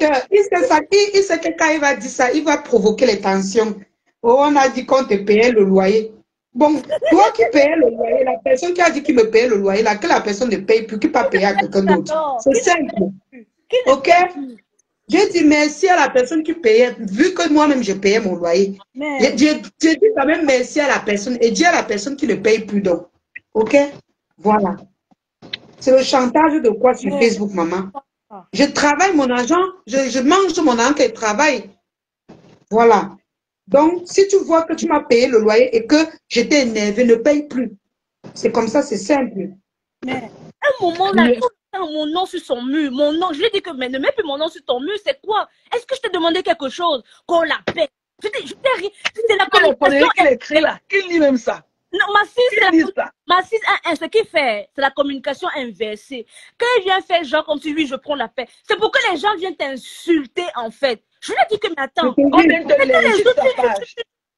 manipulateur. Il sait que quand il va dire ça, il va provoquer les tensions. Oh, on a dit qu'on te payait le loyer. Bon, toi qui payais le loyer, la personne qui a dit qu'il me payait le loyer, là, que la personne ne paye plus, qui ne peut pas payer à quelqu'un d'autre. C'est simple. Ok? J'ai dit merci à la personne qui payait, vu que moi-même je payais mon loyer. J'ai dit quand même merci à la personne et dis à la personne qui ne paye plus donc. Ok? Voilà. C'est le chantage de quoi sur Facebook, maman? Je travaille mon argent, je mange mon argent et travaille. Voilà. Donc, si tu vois que tu m'as payé le loyer et que j'étais énervé, ne paye plus. C'est comme ça, c'est simple. Mais à un moment là, mon nom sur son mur, mon nom, je lui ai dit que mais ne mets plus mon nom sur ton mur, c'est quoi? Est-ce que je t'ai demandé quelque chose? Qu'on la paie? Je t'ai rien. C'était la communication. Qu'il écrit là, qu'il lit même ça. Non, ma fille, ce qu'il fait, c'est la communication inversée. Quand il vient faire genre comme si oui, je prends la paix. C'est pour que les gens viennent t'insulter en fait. Je lui ai dit que mais attends,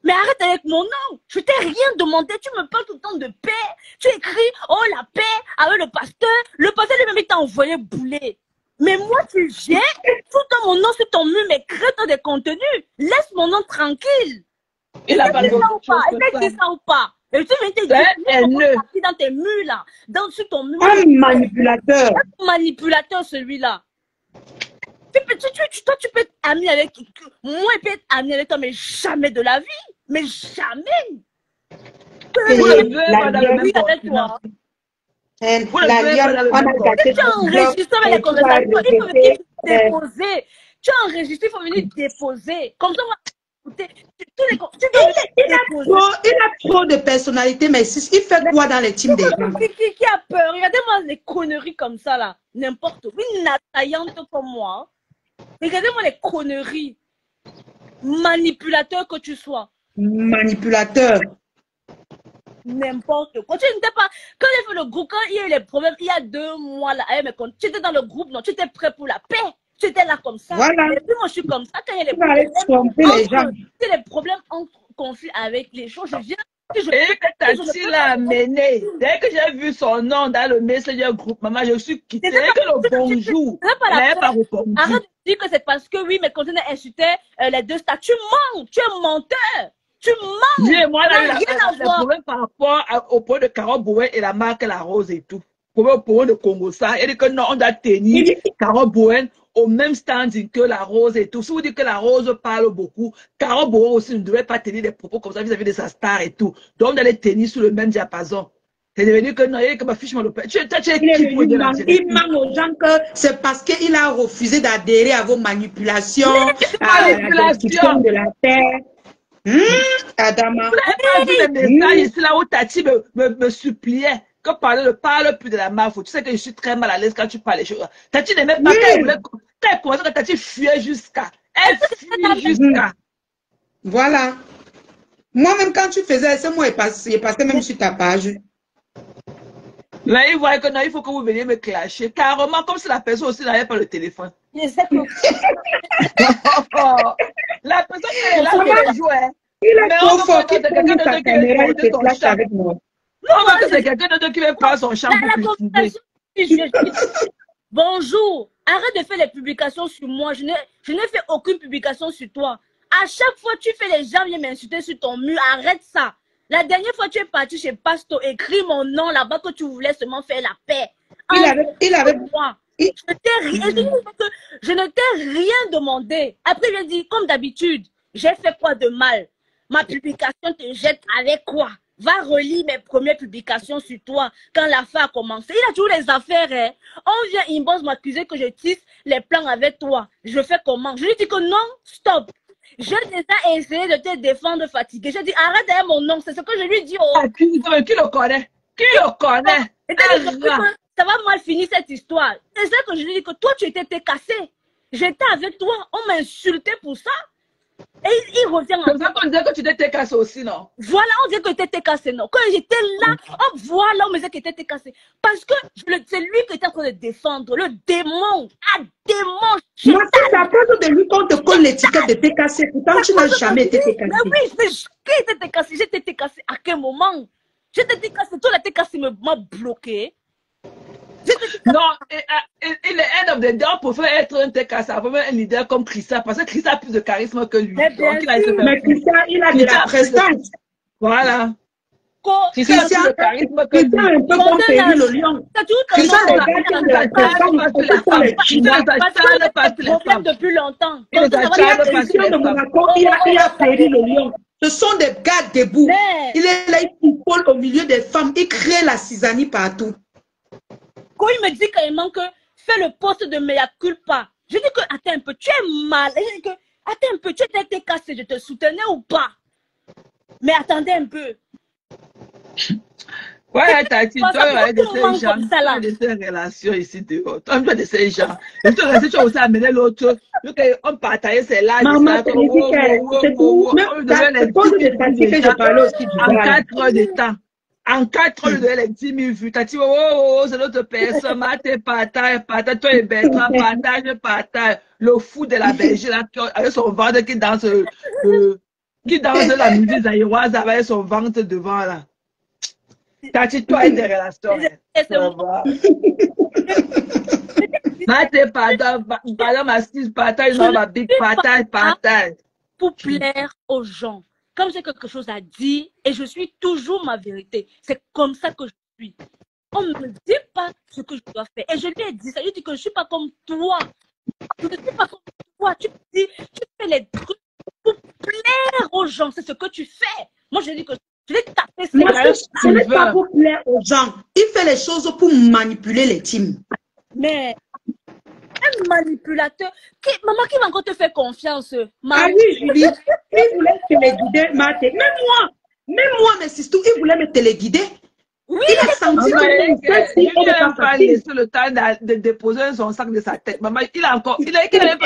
mais arrête avec mon nom. Je t'ai rien demandé. Tu me parles tout le temps de paix. Tu écris, oh la paix, avec le pasteur. Le pasteur lui-même t'a envoyé bouler. Mais moi, tu viens, tout le temps mon nom sur ton mur, mais crée des contenus. Laisse mon nom tranquille. Il a pas dit ça ou pas. Et tu viens te dire, dans tes murs là, sur ton mur. Un manipulateur. Un manipulateur celui-là. Toi, tu peux être ami avec moi, je peux être ami avec toi, mais jamais de la vie. Mais jamais. Tu as enregistré les conversations, il faut venir déposer. Tu as enregistré, il faut venir déposer. Comme ça, moi, il a trop de personnalité, mais il fait quoi dans les teams des gens? Qui a peur? Regardez-moi les conneries comme ça, là. N'importe où. Une assaillante comme moi. Regardez-moi les conneries. Manipulateur que tu sois. Manipulateur. N'importe quoi. Tu n'étais pas. Quand j'ai fait le groupe, quand il y a eu les problèmes, il y a 2 mois là, tu étais dans le groupe, non, tu étais prêt pour la paix. Tu étais là comme ça. Voilà. Et puis moi, je suis comme ça. Quand il y a les problèmes entre conflits avec les choses, je viens. Et que Tati l'a amené. Dès que j'ai vu son nom dans le Messenger groupe, maman, je suis quittée. Que le bonjour. Arrête de dire que c'est parce que oui, mes contenus insultaient les 2 stars. Tu mens. Tu es menteur. Tu mens. Oui, moi, là, il y a un problème par rapport au point de Carole Bowen et la marque La Rose et tout. Au point de Congo, ça. Il dit que non, on doit tenir Carole Bowen au même standing que La Rose et tout. Si vous dites que La Rose parle beaucoup, Carole Bowen aussi ne devrait pas tenir des propos comme ça vis-à-vis de sa star et tout. Donc, on doit les tenir sur le même diapason. C'est devenu que non, il est que ma fiche me tu es qui pour dire il ment aux gens que c'est parce qu'il a refusé d'adhérer à vos manipulations, à la destruction de la terre. Adama. C'est là où Tati me suppliait que parle plus de la mafia. Tu sais que je suis très mal à l'aise quand tu parles les choses. Tati n'aimait pas quand elle commençait, que Tati fuyait jusqu'à. Elle fuit jusqu'à. Voilà. Moi-même, quand tu faisais ça, moi, il passait même sur ta page. Là, il voit que non, il faut que vous veniez me clasher. Carrément, comme si la personne aussi n'avait pas le téléphone. La personne qui est là, qui jouait. Il est trop fort, qui prend sa caméra et te clash avec moi. Non, c'est quelqu'un d'autre qui veut prendre son champ pour cultiver. Bonjour, arrête de faire les publications sur moi. Je n'ai fait aucune publication sur toi. À chaque fois, tu fais les gens viennent m'insulter sur ton mur. Arrête ça. La dernière fois, tu es parti chez Pasto, écris mon nom là-bas que tu voulais seulement faire la paix. Il avait... Moi. Je ne t'ai rien demandé. Après, je dis, comme d'habitude, j'ai fait quoi de mal? Ma publication te jette avec quoi? Va relire mes premières publications sur toi quand l'affaire a commencé. Il a toujours les affaires. Hein. On vient inbox m'accuser que je tisse les plans avec toi. Je fais comment? Je lui dis que non, stop. J'ai déjà essayé de te défendre fatigué. J'ai dit arrête derrière mon nom. C'est ce que je lui dis. Oh. Qui le connaît? Qui le connaît? Ça va mal finir cette histoire. C'est ça que je lui dis que toi tu étais cassé. J'étais avec toi. On m'a insulté pour ça. Et il revient en... C'est ça qu'on disait que tu t'étais cassé aussi, non? Voilà, on disait que tu étais cassé, non? Quand j'étais là, oh, voilà, on me disait que tu étais cassé. Parce que c'est lui qui était en train de défendre, le démon. Un démon. Moi, c'est à cause de lui qu'on te colle l'étiquette de t'es cassé. Pourtant, tu n'as jamais été cassé. Mais oui, qui était cassé? J'étais cassé à quel moment? J'étais cassé, toi, là, t'es cassé, m'a bloqué. Non, il est un of the day, on préfère être un tel cas, un leader comme Christa, parce que Christa a plus de charisme que lui. Mais Christa, il a de la prestance. Voilà. Christa a plus de charisme que lui. Christa un peu comme Perry le lion. Christa, les gars qui ont de la prestance, ce sont les Chinois. Problème depuis longtemps. Il y a Perry le lion. Ce sont des gars debout. Il est là, il pôle au milieu des femmes. Il crée la cisanie partout. Quand il me dit carrément que fais le poste de mea culpa, je dis que attends un peu, tu es mal. Je dis que attends un peu, tu étais cassé, je te soutenais ou pas? Mais attendez un peu. Ouais, Tati, toi, de ces gens, de ces relations ici dehors. Toi, de ces gens. Et tu as aussi amené l'autre. On partageait ses lives. Maman, c'est tout. Même pose des Tati que je parlais aussi du en 4 heures de temps. En 4 heures, je donnais les 10 000 vues. Tati, c'est notre personne. Mate, partage, toi et Bertrand, partage. Le fou de la Belgique, là, avec son ventre qui danse la musique zaïroise avec son ventre devant, là. Tati, toi et des relations. Mate, partage, ma sis, partage, ma big, partage. Pour plaire aux gens. Comme j'ai quelque chose à dire et je suis toujours ma vérité. C'est comme ça que je suis. On ne me dit pas ce que je dois faire. Et je lui ai dit ça. Je lui ai dit que je ne suis pas comme toi. Je ne suis pas comme toi. Tu dis, tu fais les trucs pour plaire aux gens. C'est ce que tu fais. Moi, je dis que je vais taper ces gars. Ce n'est pas pour plaire aux gens. Il fait les choses pour manipuler les teams. Mais un manipulateur. Maman qui va encore te faire confiance. Ah oui, Julie. Il voulait téléguider, Marthe. Même moi, mes sisters, il voulait me téléguider. Oui, il a senti il n'a pas laissé le temps de déposer son sac de sa tête. Maman, il n'avait pas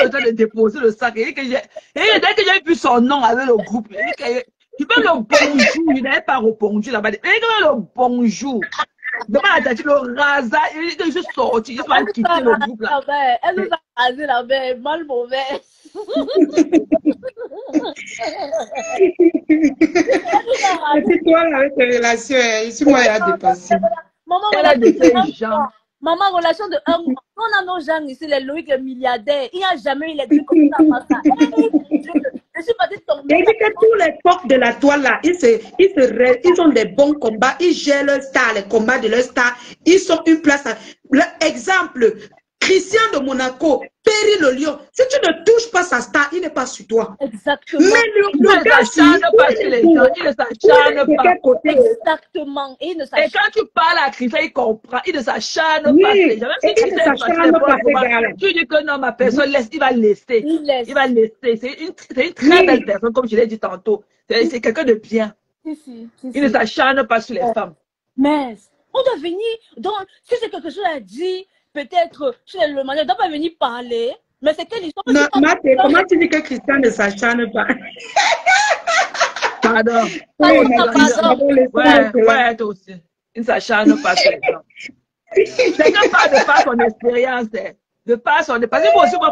le temps de déposer le sac. Et dès que j'ai vu son nom avec le groupe, tu peux le bonjour, il n'avait pas répondu là-bas. Il le bonjour. Demande à Tati, le rasa, il est juste sorti, il va quitter le groupe là. Elle nous a rasé la main, mal mauvais. C'est toi avec tes relations, ici moi il y a dépassé. Maman, relation de un mois. On a nos gens ici, les Loïc, les milliardaires. Il n'y a jamais eu les trucs comme ça. Je suis partie tomber. Et que tous les portes de la toile là, ils ont des bons combats, ils gèrent leur star, les combats de leur star. Ils sont une place. Exemple, Christian de Monaco, Perry le lion. Si tu ne touches pas sa star, il n'est pas sur toi. Exactement. Mais le gars, il ne s'acharne pas. Exactement. Et quand tu parles à Christian, il comprend. Il ne s'acharne pas. Même si Christian tu dis que non, ma personne laisse, il va laisser. Il va laisser. C'est une très belle personne, comme je l'ai dit tantôt. C'est quelqu'un de bien. Il ne s'acharne pas sur les femmes. Mais on doit venir. Donc, si c'est quelque chose à dire, peut-être chez le manager, on ne doit pas venir parler. Mais c'est quelle histoire? Non, Mathé, comment tu dis que Christian ne s'acharne pas? Pardon. Ouais, toi aussi. Il ne s'acharne pas sur les femmes. Quelqu'un parle de par son expérience. De par son... Parce que moi aussi, moi,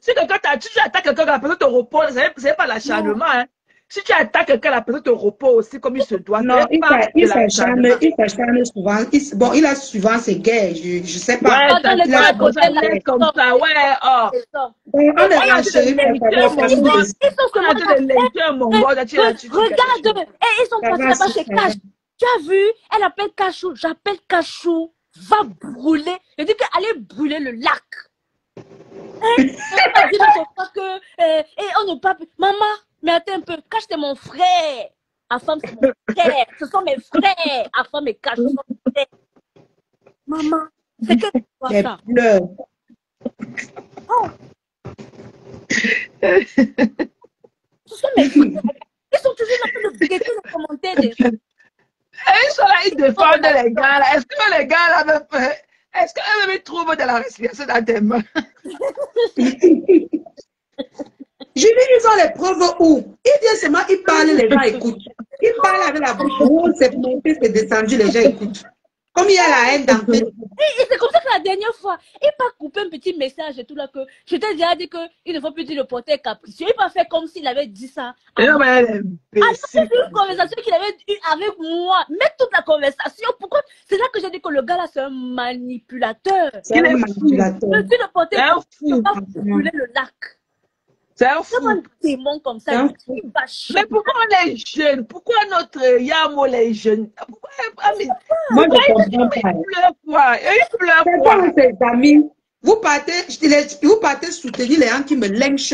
si quelqu'un tu attaques quelqu'un, la personne te repose, ce n'est pas l'acharnement. Hein. Si tu attaques quelqu'un, la personne te repose aussi comme il se doit. Non, il s'acharne souvent. Bon, il a souvent ses guerres, je ne sais pas. Ouais, il a comme ça, ouais, oh. On est enchéri, regarde, ils sont passés là-bas chez Cash. Tu as vu, elle appelle Cachou, j'appelle Cachou, va brûler. Je dis qu'elle brûler le lac. Elle m'a dit et on ne pas... Maman, mais attends un peu, Cache, c'est mon frère. Afam, c'est mon frère. Ce sont mes frères. Afam et Cache, ce sont mes frères. Maman, c'est que tu ça. Oh. Ce sont mes frères. Ils sont toujours en train de guetter les commentaires. Ils sont là, ils défendent les gars. Est-ce que les gars là, est-ce qu'eux trouvent de la respiration dans tes mains? Julie, ils ont les preuves où? Il vient seulement, il parle, les gens écoutent. Il parle avec la bouche rose, c'est monté, c'est descendu, les gens écoutent. Comme il y a la haine dans tes... Et c'est comme ça que la dernière fois, il m'a coupé un petit message et tout là que je t'ai déjà dit qu'il ne faut plus dire le porteur capricieux. Il m'a fait comme s'il avait dit ça. Alors c'est une conversation qu'il avait eue avec moi. Mais toute la conversation, pourquoi? C'est là que j'ai dit que le gars là, c'est un manipulateur. C'est un manipulateur. Je dis le porteur capricieux, pas brûler le lac. C'est un fou. C'est un démon comme ça. Mais pourquoi on est jeunes? Pourquoi notre Yamo les jeunes? Pourquoi moi, je comprends pas. Il pleure quoi? Ses amis, vous partez soutenir les gens qui me lynchent,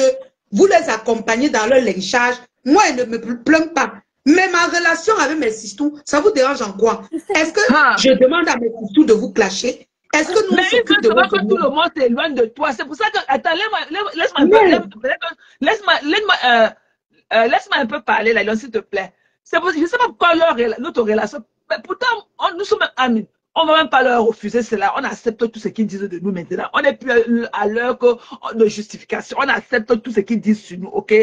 vous les accompagnez dans leur lynchage. Moi, ils ne me plaignent pas. Mais ma relation avec mes sistous, ça vous dérange en quoi? Est-ce que je demande à mes sistous de vous clasher? Est-ce que nous s'occupe de vous? Que tout le monde s'éloigne de toi. C'est pour ça que... Attends, laisse-moi un peu parler, là, s'il te plaît. C'est pour... Je ne sais pas pourquoi notre relation... Mais pourtant, nous sommes amis. On ne va même pas leur refuser cela. On accepte tout ce qu'ils disent de nous maintenant. On n'est plus à l'heure de justification. On accepte tout ce qu'ils disent sur nous, ok?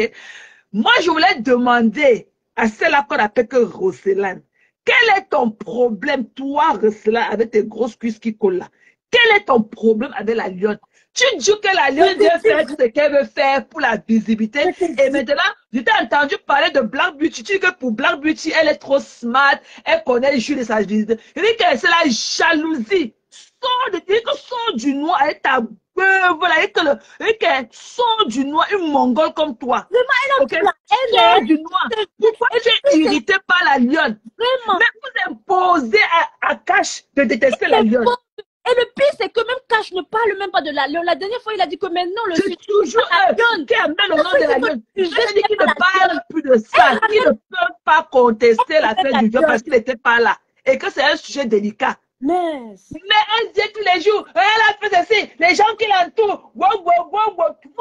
Moi, je voulais demander à celle-là qu'on appelle que Roselyne. Quel est ton problème, toi, Roselyne, avec tes grosses cuisses qui collent là? Quel est ton problème avec la lionne? Tu dis que la lionne vient faire ce qu'elle veut faire pour la visibilité. Et maintenant, je t'ai entendu parler de Black Beauty. Tu dis que pour Black Beauty, elle est trop smart. Elle connaît le jus de sa visibilité. Je dis que c'est la jalousie. Sors du noir avec ta voilà, et qu'elle sort du noir, une mongole comme toi. Vraiment, elle sort du noir. Pourquoi tu es irrité par la lionne? Vraiment. Mais vous imposez à Cash de détester la lionne. Et le pire, c'est que même Cash ne parle même pas de la lionne. La dernière fois, il a dit que maintenant, le c'est toujours la lionne qui amène le nom de la lionne. Je dis qu'il ne parle plus de ça, qu'il ne peut pas contester la fête du viol parce qu'il n'était pas là. Et que c'est un sujet délicat. Mais elle dit tous les jours, elle a fait ceci, les gens qui l'entourent, moi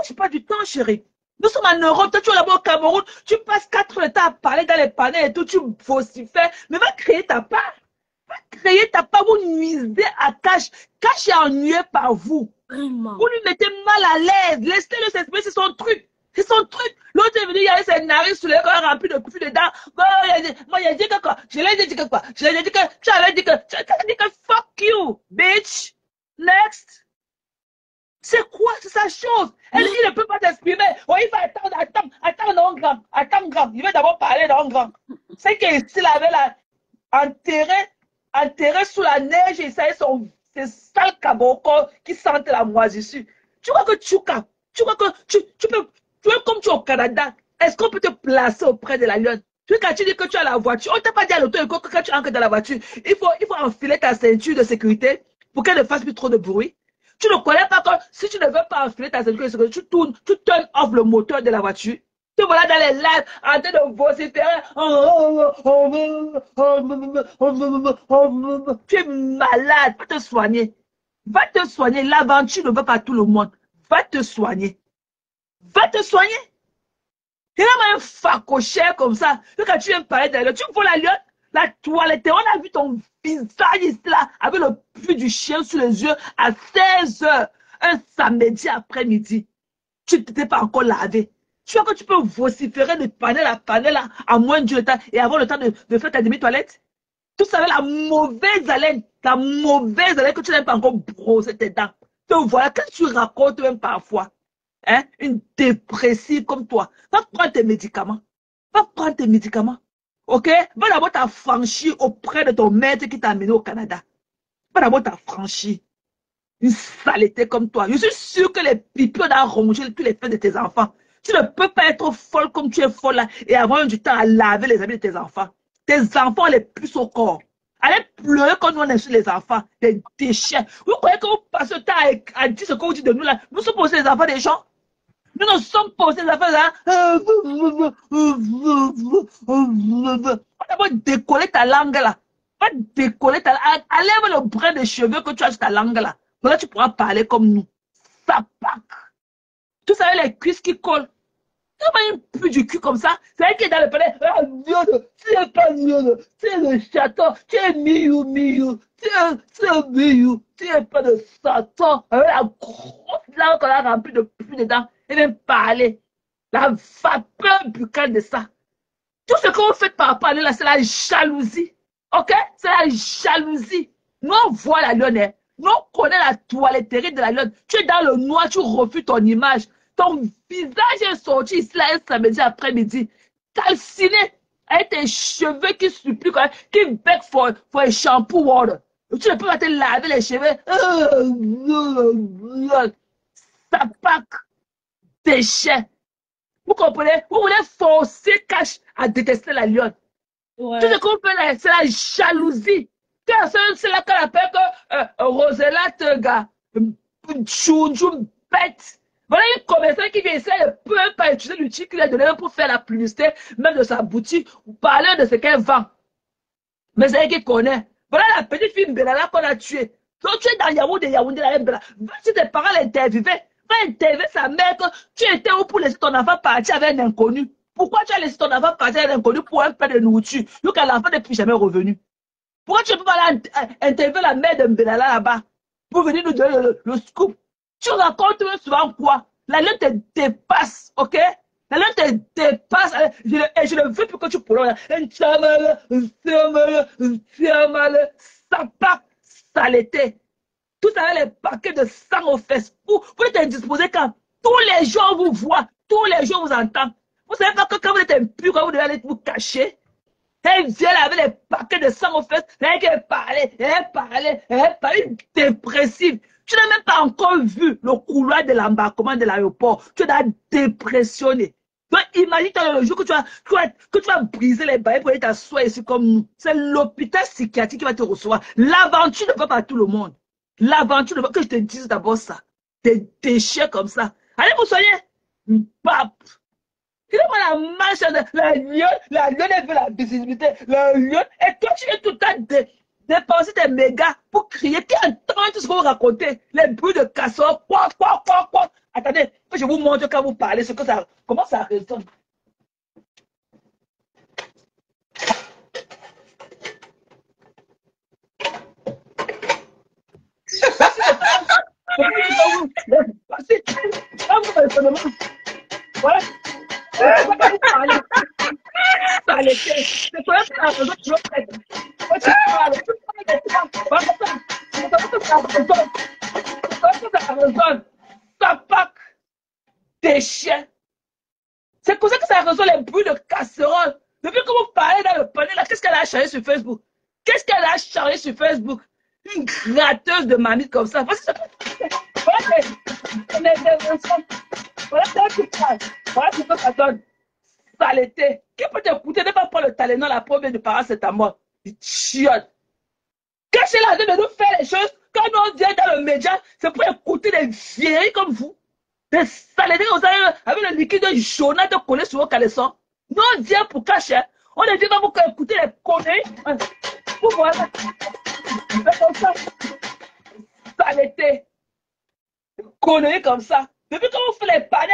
je pas du temps, chérie. Nous sommes en Europe, toi tu es là-bas au Cameroun, tu passes 4 heures de temps à parler dans les panels et tout, tu vocifères, mais va créer ta part. Va créer ta part, vous nuisez à Cash. Cash est ennuyé par vous. Vraiment. Vous lui mettez mal à l'aise, laissez-le s'exprimer, c'est son truc. C'est son truc. L'autre est venu, il y avait ses narines sous les corps remplis de coups dedans. Moi, il a dit que quoi? Je l'ai dit que quoi? Je l'ai dit que, tu avais dit que, fuck you, bitch. Next. C'est quoi, c'est sa chose? Elle dit, il ne peut pas t'exprimer. Oh, il va attendre non grand. Attends grand. Il va d'abord parler non grand. C'est qu'il avait là, enterré sous la neige et ça est ses sales cabocos qui sentent la moisissure. Tu crois que tu crois que tu peux, comme tu es au Canada, est-ce qu'on peut te placer auprès de la lionne? Quand tu dis que tu as la voiture, on ne t'a pas dit à l'auto que quand tu entres dans la voiture, il faut enfiler ta ceinture de sécurité pour qu'elle ne fasse plus trop de bruit. Tu ne connais pas que si tu ne veux pas enfiler ta ceinture de sécurité, tu turn off le moteur de la voiture. Tu voilà dans les lives en train de vociférer. Tu es malade, va te soigner. Va te soigner. L'aventure ne va pas à tout le monde. Va te soigner. Va te soigner. Il y a un facoché comme ça. Quand tu viens parler d'elle, tu vois la lionne, la toilette, on a vu ton visage ici là, avec le pus du chien sur les yeux à 16 h, un samedi après-midi. Tu ne t'étais pas encore lavé. Tu vois que tu peux vociférer de panel à panel à moins de temps et avoir le temps de faire ta demi-toilette. Tu savais la mauvaise haleine que tu n'as pas encore brossé tes dents. Donc voilà, quand tu racontes même parfois, hein, une dépressive comme toi, va prendre tes médicaments. Va prendre tes médicaments. Ok? Va d'abord t'affranchir auprès de ton maître qui t'a amené au Canada. Va d'abord t'affranchir. Une saleté comme toi. Je suis sûr que les pipis ont rongé tous les fesses de tes enfants. Tu ne peux pas être folle comme tu es folle là et avoir du temps à laver les habits de tes enfants. Tes enfants les plus au corps. Allez pleurer quand nous on est sur les enfants, des déchets. Vous croyez que vous passez le temps à dire ce que vous dites de nous là? Nous sommes aussi les enfants des gens. Nous ne sommes pas aussi les enfants là. Va d'abord décoller ta langue là. Va décoller ta langue. Enlève le brin de cheveux que tu as sur ta langue là. Voilà, tu pourras parler comme nous. Ça pack. Tu savais les cuisses qui collent. Tu n'as pas un peu du cul comme ça. C'est elle qui est dans le palais. Ah, Dieu, tu n'es pas Dieu. Tu es le château. Tu es Miou. Tu es Miou. Tu n'es pas de Satan. Avec la grosse langue qu'on a remplie de pluie dedans. Et même parler. La vapeur buccale de ça. Tout ce que vous faites par rapport à là, c'est la jalousie. Ok? C'est la jalousie. Nous, on voit la lionne. Hein. Nous, on connaît la toiletterie de la lionne. Tu es dans le noir, tu refuses ton image. Ton visage est sorti ici, là, un samedi après-midi. Calciné, avec tes cheveux qui supplient, qui beg for a shampoo water. Tu ne peux pas te laver les cheveux. Ça pack déchets. Vous comprenez? Vous voulez forcer Cash à détester la lionne. Ouais. Tout ce qu'on fait, c'est la jalousie. C'est là qu'on appelle que Rosella te gars. Chou bête. Voilà une commerçante qui vient ici, elle ne peut même pas utiliser l'outil qu'il a donné pour faire la publicité, même de sa boutique, ou parler de ce qu'elle vend. Mais c'est elle qui connaît. Voilà la petite fille Mbelala qu'on a tuée. Donc tu es dans Yaoundé, là, Mbelala. Va si tes parents l'interviewaient. Va interviewer sa mère que tu étais où pour laisser ton enfant partir avec un inconnu. Pourquoi tu as laissé ton enfant partir avec un inconnu pour un peu de nourriture? Donc l'enfant n'est plus jamais revenu. Pourquoi tu ne peux pas aller interviewer la mère de Mbelala là-bas pour venir nous donner le scoop? Tu racontes souvent quoi? La lune te dépasse, ok? La lune te dépasse. Et je ne veux plus que tu prononces. Ça part, saleté. Tout ça, les paquets de sang aux fesses. Vous êtes indisposé quand tous les jours on vous voit, tous les jours on vous entend. Vous savez pas que quand vous êtes impur, quand vous devez aller vous cacher. Elle vient là avec les paquets de sang aux fesses. Elle parlait, dépressive. Tu n'as même pas encore vu le couloir de l'embarquement de l'aéroport. Tu es dépressionné. Donc imagine le jour que tu vas briser les barrières pour aller t'asseoir ici comme nous. C'est l'hôpital psychiatrique qui va te recevoir. L'aventure ne va pas à tout le monde. L'aventure ne va que je te dise d'abord ça. Des déchets comme ça. Allez vous soigner. Pape. Tu vois la marche de la lionne, elle veut la visibilité. La lionne, et toi tu es tout le temps dépenser tes mégas pour crier. Qui entend tout ce que vous racontez? Les bruits de casserole, quoi. Attendez, que je vous montre quand vous parlez, comment ça résonne. Voilà. C'est quoi la raison que tu veux faire? Ça pack déchets. C'est comme ça que ça résout les bruits de casserole. Depuis que vous parlez dans le panier, là, qu'est-ce qu'elle a chargé sur Facebook? Qu'est-ce qu'elle a chargé sur Facebook? Une gratteuse de mamie comme ça. Voilà ce que ça donne. Saleté. Qui peut t'écouter? Ne pas prendre le talent, la preuve de paracétamol. Chiotte. Cachez-la de nous faire les choses. Quand on vient dans le média, c'est pour écouter des vieilles comme vous. Des saletés comme ça, avec le liquide jaune de coller sur vos caleçons. Nous, on vient pour cacher. On ne vient pas pour écouter les conneries. Pour voir. C'est comme ça. Saleté. Conneries comme ça. Depuis que vous faites les parler,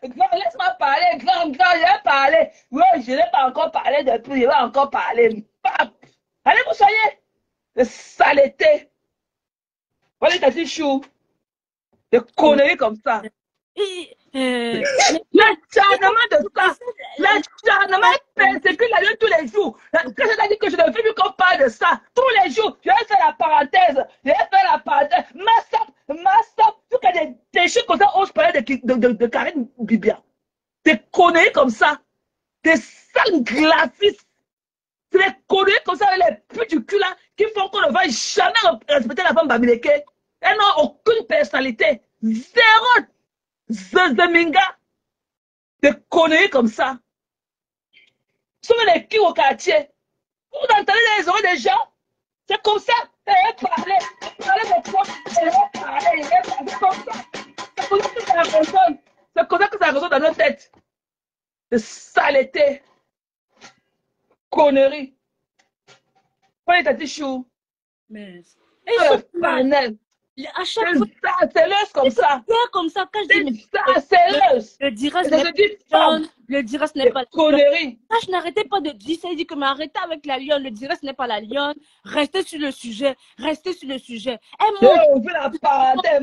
grand, laisse-moi parler, grand, j'ai parlé. Oui, je n'ai pas encore parlé depuis, je vais encore parler. Pap. Allez, vous soyez. Le saleté. Voilà, t'as dit chou. Des conneries comme ça. L'acharnement de ça. L'acharnement persécute la lune tous les jours. Quand je t'ai dit que je ne veux plus qu'on parle de ça. Tous les jours, je vais faire la parenthèse. Massap. Tout cas des déchets comme ça, on se parlait de Karine Bibia. Des conneries comme ça. Des sales glacistes. C'est des conneries comme ça, les putes du cul là, qui font qu'on ne va jamais respecter la femme Bamileke. Elles n'ont aucune personnalité. Zéro. Zeminga. Des conneries comme ça. Vous avez les qui au quartier. Vous entendez les oreilles des gens. C'est comme ça. Elle parlait de quoi. Elle parlait comme ça. C'est comme ça que ça résonne. C'est comme ça que ça résonne dans nos têtes. De saleté. Conneries. Prenez ta petite chou. Mais. À chaque fois, c'est l'os comme ça. C'est comme ça. Quand je dis, c'est l'os. Le direct n'est pas la connerie. Je n'arrêtais pas de dire ça. Il dit que mais arrêtez avec la lionne. Le direct n'est pas la lionne. Restez sur le sujet. Restez sur le sujet. On veut la parenthèse.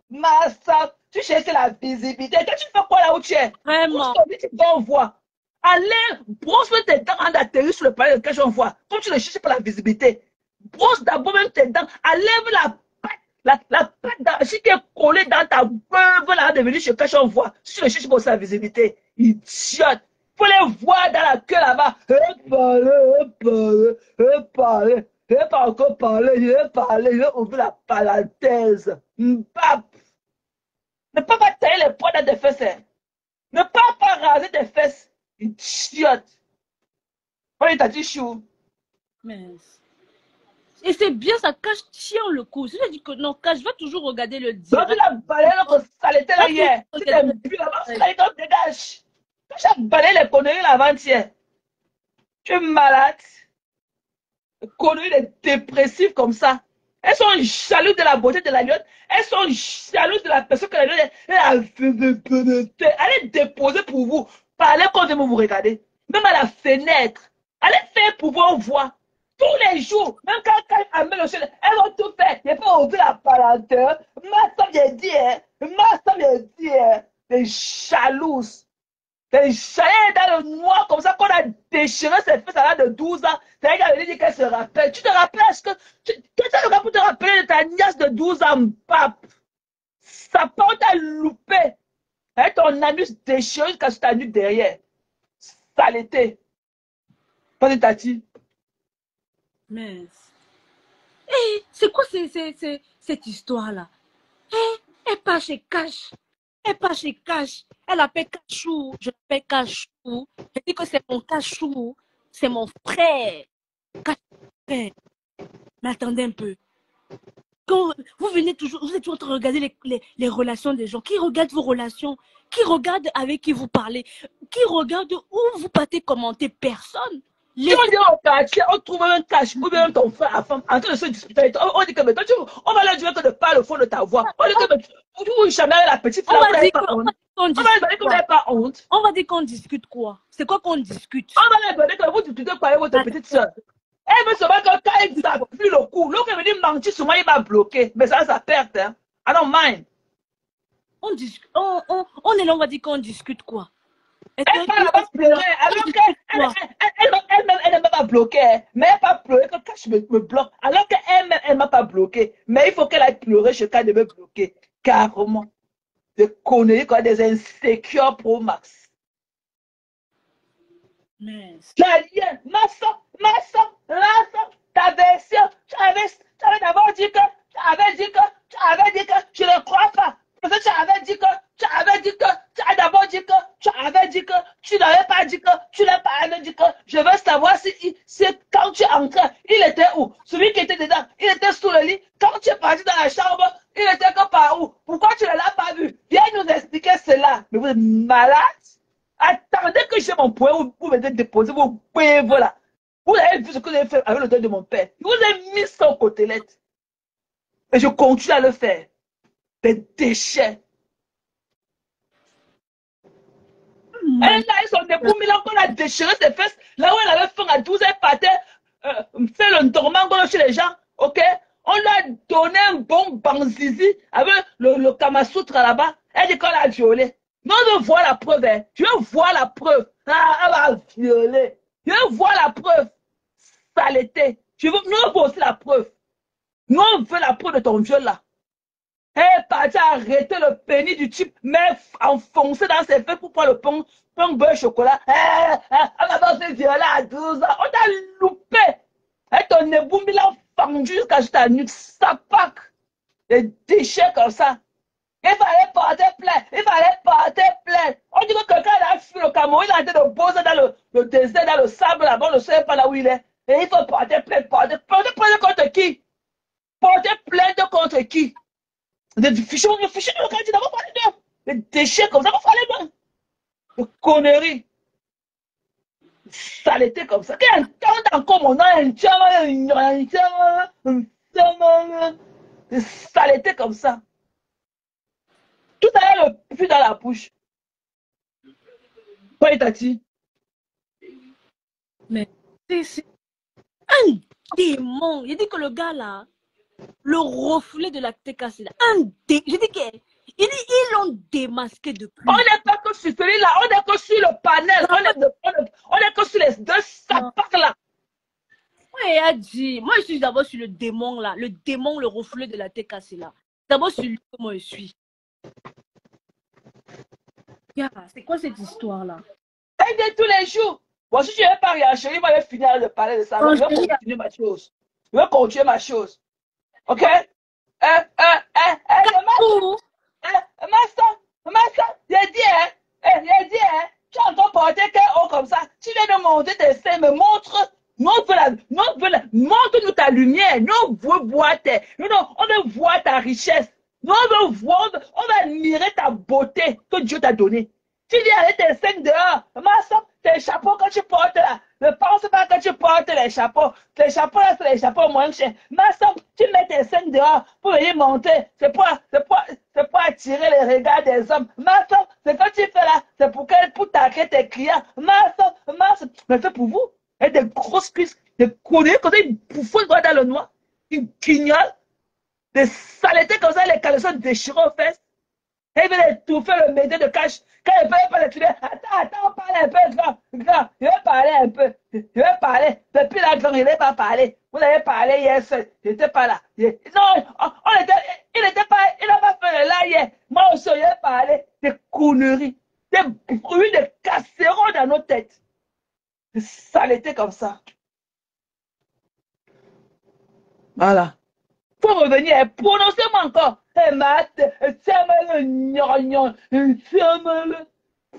Massap. Tu cherches la visibilité. Toi, tu fais quoi là où tu es? Vraiment. Tu vas en voir. Allez, brosse tes dents avant d'atterrir sur le palais de Cache Envoi. Comme tu ne cherches pas la visibilité. Brosse d'abord même tes dents. Enlève la pâte d'argile qui est collée dans ta beuve là de venir chez Cache Envoi. Si tu ne cherches pas sa visibilité. Idiote. Faut les voir dans la queue là-bas. Je vais pas encore parler, je vais ouvrir la parenthèse. Mbap. Ne pas tailler les poids dans tes fesses. Hein. Ne pas raser tes fesses. Idiote. On est à chou. Mais... Et c'est bien, ça cache tient le coup. Si je dis que non, cache, je vais toujours regarder le direct. Donc, tu l'as balayé là, saleté là hier. Tu t'es bu là-bas, saleté, dégage. Tu as balayé les conneries l'avant-hier. Tu es malade. Les conneries, les dépressifs comme ça. Elles sont jalouses de la beauté de la lionne. Elles sont jalouses de la personne que la lionne est. Allez déposer pour vous. Parlez quand vous regardez. Même à la fenêtre. Allez faire pour voir voir. Tous les jours, même quand elle amène le ciel, elles vont tout faire. Il faut ouvrir la parenthèse. Ma soeur vient dire, des jalouses. Des jalouses dans le noir comme ça qu'on a déchiré cette fesse à l'âge de 12 ans. C'est elle qui avait dit qu'elle se rappelle. Tu te rappelles, est-ce que tu as le gars pour te rappeler de ta nièce de 12 ans, pape? Sa porte a loupé. Avec ton anus déchiré jusqu'à ce ta nuque derrière. Saleté. Pas de tati. Mais... Hey, c'est quoi cette histoire-là? Hey, elle part chez Cash. Elle part chez Cash. Elle appelle Cachou. Je l'appelle Cachou. Je dis que c'est mon Cachou. C'est mon frère. Cachou. Mais attendez un peu. Quand vous venez toujours, vous êtes toujours en train de regarder les relations des gens. Qui regarde vos relations? Qui regarde avec qui vous parlez? Qui regarde où vous partez commenter? Personne. Si on dit au quartier, on trouve un cache, ou bien ton frère à femme, en train de se disputer, on dit que mais toi, on va leur dire que ne parle au fond de ta voix. On dit que vous jamais la petite fille, vous n'avez pas honte. On va dire que vous n'avez pas honte. On va dire qu'on discute quoi? C'est quoi qu'on discute? On va dire que vous discutez quoi avec votre petite soeur. Elle veut seulement que quand elle s'appuie le coup, l'autre veut dire mentir, souvent il va bloquer. Mais ça perd, hein. I don't mind. On discute, on est là, on va dire qu'on discute quoi? Elle va là-bas pleurer, alors qu'elle ne m'a pas bloqué. Mais elle va pleurer quand je me bloque. Alors qu'elle ne m'a pas bloqué. Mais il faut qu'elle aille pleurer chez elle de me bloquer. Carrément. Des conneries, quoi, des insécures pro max. J'allais, ma soeur, ta version, tu avais d'abord dit que, je ne crois pas. Parce que tu avais dit que, tu n'avais pas dit que, tu n'as pas dit que, je veux savoir si quand tu entrais, il était où? Celui qui était dedans, il était sous le lit. Quand tu es parti dans la chambre, il était que par où? Pourquoi tu ne l'as pas vu? Viens nous expliquer cela. Mais vous êtes malade? Attendez que j'ai mon point où vous m'avez déposé vos points, voilà. Vous avez vu ce que vous avez fait avec le deuil de mon père. Je vous ai mis ça aux côtelettes. Et je continue à le faire. Des déchets. Elle a eu son époux Milan qu'on a déchiré ses fesses. Là où elle avait faim à 12, elle partait faire le dormant chez les gens. Ok? On lui a donné un bon banzizi avec le Kamasutra là-bas. Elle dit qu'on l'a violé. Non, je veux voir la preuve. Hein. Je veux voir la preuve. Ah, elle va violer. Je veux voir la preuve. Saleté. Nous, on veut aussi la preuve. Nous, on veut la preuve de ton viol là. Elle est partie arrêter le pénis du type, mais enfoncé dans ses fesses pour prendre le pain beurre chocolat. Elle va pas se violer à 12 ans. On t'a loupé. Et ton éboum, il a fendu jusqu'à ta nuque. Ça pack. Des déchets comme ça. Il fallait porter plainte. On dit que quelqu'un a fui le Cameroun, il a été de poser dans le désert, dans le sable là-bas, on ne sait pas là où il est. Et il faut porter plainte. Porter plainte contre qui? Porter plainte contre qui? Des fichiers de le candidat, vous parlez d'eux. Des déchets comme ça, vous parlez d'eux. Des conneries. Saleté comme ça. Qui entend encore mon nom, des saletés comme ça. Tout à l'heure, le pu dans la bouche. Pas tati. Mais c'est un démon. Il dit que le gars là, le reflet de la TKC là, j'ai dit qu'ils l'ont démasqué depuis. On n'est pas que que sur celui-là, on est que sur le panel, on est que sur les deux sapacs là. Ouais, a dit, moi je suis d'abord sur le démon là, le démon, le reflet de la TKC là. D'abord sur lui que moi je suis. Yeah, c'est quoi cette histoire là? Elle dit tous les jours. Bon, si je ne vais pas réagir, il va finir de parler de ça. Je vais continuer ma chose. Je vais continuer ma chose. Ok? Master, j'ai dit, tu entends porter qu'un haut comme ça. Tu viens de monter tes seins, me montre-nous ta lumière. Nous, on veut voir ta richesse. Nous, on va admirer ta beauté que Dieu t'a donnée. Tu dis avec tes seins dehors, master, tes chapeaux que tu portes là, ne pense pas que tu portes les chapeaux. Les chapeaux là, c'est les chapeaux moins chers. Master, tu mets tes seins dehors pour venir monter. C'est pour attirer les regards des hommes. Master, ce que tu fais là, c'est pour taquer tes clients. Master, mais c'est pour vous. Et des grosses cuisses, des conneries comme ça, ils bouffonnent dans le noir, ils guignolent, des saletés comme ça, les caleçons déchirés aux fesses. Et il veut étouffer le métier de cash. Quand il ne peut pas le tuer, attends, parle un peu, grand, je vais parler un peu. Depuis là, grand, il n'est pas parlé. Vous avez parlé hier seul, je n'étais pas là. Non, il n'a pas fait le là hier. Moi aussi, je vais parler des conneries, des bruits de casseroles dans nos têtes. Des saletés comme ça. Voilà. Faut revenir, prononcez-moi encore.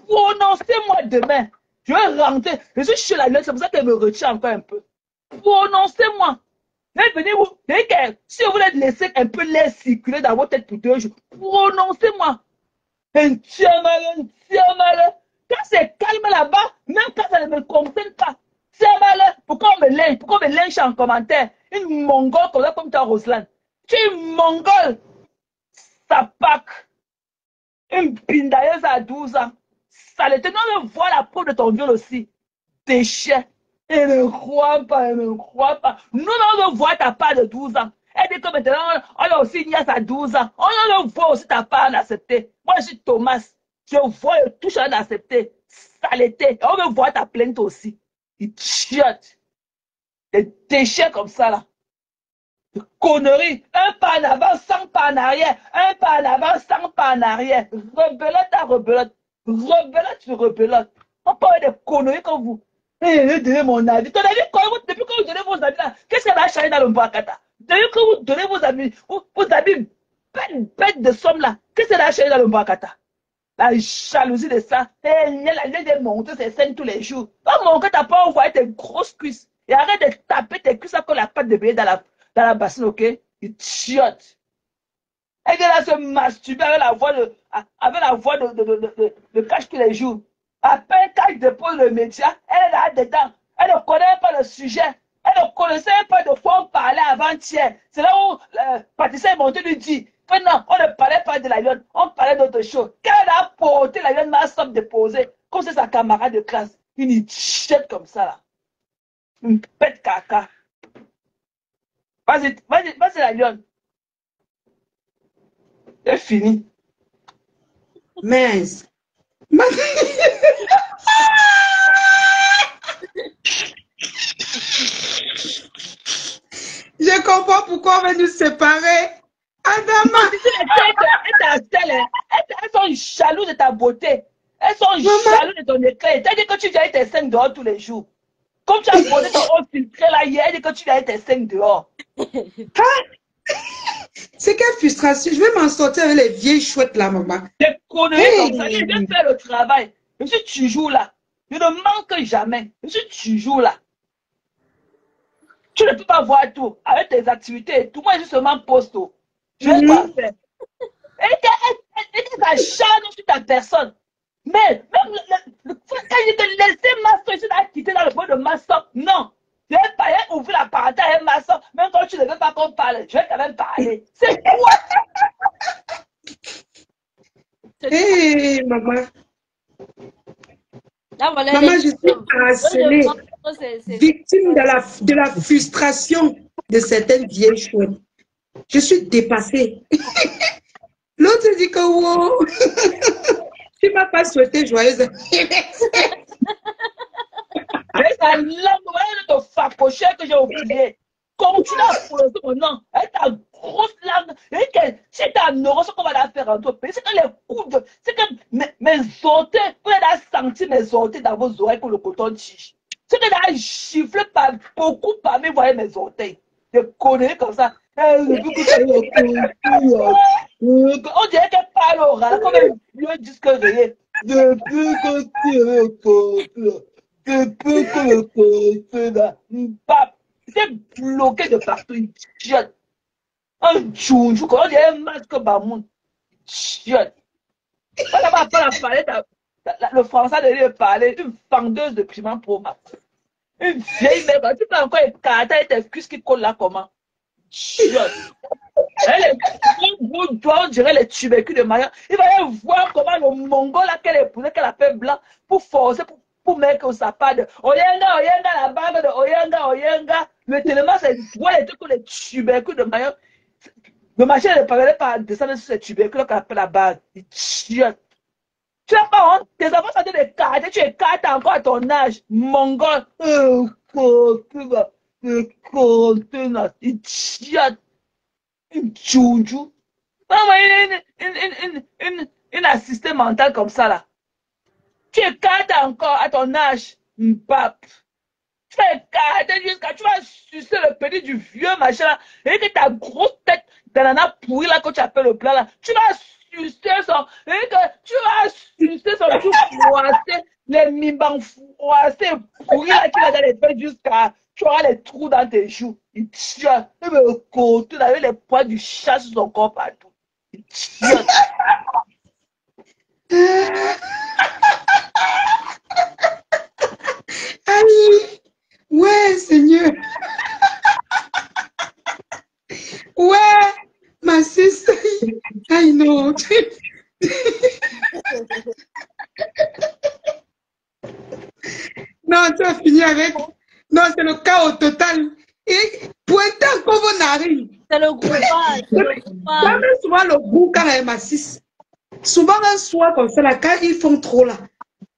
Prononcez-moi demain. Je vais rentrer. Je suis chez la lettre, c'est pour ça qu'elle me retient encore un peu. Prononcez-moi. Si vous voulez laisser un peu l'air circuler dans votre tête pour 2 jours, prononcez-moi. Quand c'est calme là-bas, même quand ça ne me concerne pas, c'est malin. Pourquoi on me lynche en commentaire? Une mongole comme ça, comme toi, Roselyne. Tu es une mongole. Sapac. Une pindailleuse à 12 ans. Saleté. Non, on voit la peau de ton viol aussi. Déchet. Elle ne croit pas. Nous, on veut voir ta part de 12 ans. Elle dit que maintenant, on a aussi une nièce à 12 ans. On voit aussi ta part d'accepter. Moi, je suis Thomas. Je vois et touche à d'accepter. Saleté. On veut voir ta plainte aussi. Il chiotte. Des déchets comme ça, là. Des conneries. Un pas en avant, 100 pas en arrière. Un pas en avant, 100 pas en arrière. Rebelote à rebelote. Rebelote sur rebelote. On parle de conneries comme vous. Je donner mon avis. Ton avis, depuis que vous donnez vos avis là, qu'est-ce qu'elle va changer dans le Mbakata? Depuis que vous donnez vos avis, vos avis bêtes de somme là, qu'est-ce qu'elle va changer dans le Mbakata? La jalousie de ça, elle a monter ses scènes tous les jours. Oh mon gars, t'as pas envoyé tes grosses cuisses. Et arrête de taper tes cuisses comme la patte de bébé dans la bassine, ok? Il chiotte. Elle vient là se masturber avec la voix de cash tous les jours. À peine quand je dépose le média, elle est là dedans. Elle ne connaît pas le sujet. Elle ne connaissait pas de quoi on parlait avant-hier. C'est là où Patricia est montée lui dit que non, on ne parlait pas de la lionne, on parlait d'autre chose. Quand elle a porté la lionne, ma somme déposée, comme c'est sa camarade de classe, une chette comme ça là. Une pète caca. Vas-y, la lionne. C'est fini. Mince. Je comprends pourquoi on va nous séparer. Adama. Elles sont jalouses de ta beauté. Elles sont jalouses de ton éclat. T'as dit que tu viens avec tes seins dehors tous les jours. Comme tu as posé ton haut filtré là hier, elle dit que tu viens avec tes seins dehors. C'est quelle frustration. Je vais m'en sortir avec les vieilles chouettes là, maman. Des conneries comme ça. Je viens faire le travail. Je suis toujours là. Je ne manque jamais. Je suis toujours là. Tu ne peux pas voir tout avec tes activités et tout. Moi, je seulement poste. Je vais pas faire. Et ça charge sur ta personne. Mais même quand je te laissais master ici à quitter dans le point de master, non. Je vais pas ouvrir la parenthèse avec master. Même quand tu ne veux pas qu'on parle, je vais quand même parler. C'est quoi? Hé, maman. Là, voilà, maman, je suis harcelée, victime de la frustration de certaines vieilles chouettes. Je suis dépassée. L'autre dit que wow. Tu m'a pas souhaité joyeuse anniversaire. Avec sa langue, de te facocher que j'ai oublié. Continue à prononcer mon nom. Avec ta grosse langue. Et que c'est ta neurose qu'on va la faire en d'autres pays. C'est que les coudes, c'est que mes orteils, vous avez senti mes orteils dans vos oreilles pour le coton tige. C'est que j'ai giflé beaucoup parmi vous voyez mes orteils. Des conneries comme ça. On dirait qu'elle parle oral, comme un vieux disque rayé. Depuis que tu es au côté. Depuis que le côté là, c'est bloqué de partout, une chiotte. Un tchouchou, quand on dirait un masque bamoun, chiotte. Voilà, on va pas la parler, le français de lui parler, une fendeuse de primaire pro max. Une vieille mère, tu peux encore écarter avec tes cuisses qui collent là comment? Chiotte. Elle est gros doigts, on dirait les tubercules de Maya. Il va y voir comment le mongol là qu'elle épousait, qu'elle a fait blanc, pour forcer, pour mettre ça pas de Oyenga, Oyenga, la bague de Oyenga, Oyenga. Mais tellement c'est ouais, les trucs comme les tubercules de Maya. Le machin ne parlait pas descendre sur ces tubercules qu'on appelle la bague. Il chiotte. Tu n'as pas honte? Tes enfants sont des cartes, tu écartes encore à ton âge. Mongol. Il chiotte. Une tchouchou. Une assistée mentale comme ça là. Tu écartes encore à ton âge, pape. Tu vas écarter jusqu'à tu vas sucer le petit du vieux machin là. Et que ta grosse tête d'ananas pourri là que tu appelles le plat là. Tu vas sucer son. Et que tu vas sucer son tout froissé. Les mimbans froissés pourris là qui va dans les têtes jusqu'à. Tu auras les trous dans tes joues. Il tient. Il me côté avec les poils du chat sur son corps partout. Il tient. Aïe. Ouais, Seigneur. Ouais, ma siste. Aïe, non. Non, tu as fini avec. Non, c'est le chaos total. Et pointer comme vos narines. C'est le groupage. Ça met souvent le goût quand elle m'assiste. Souvent, un soir comme ça, là, quand ils font trop là,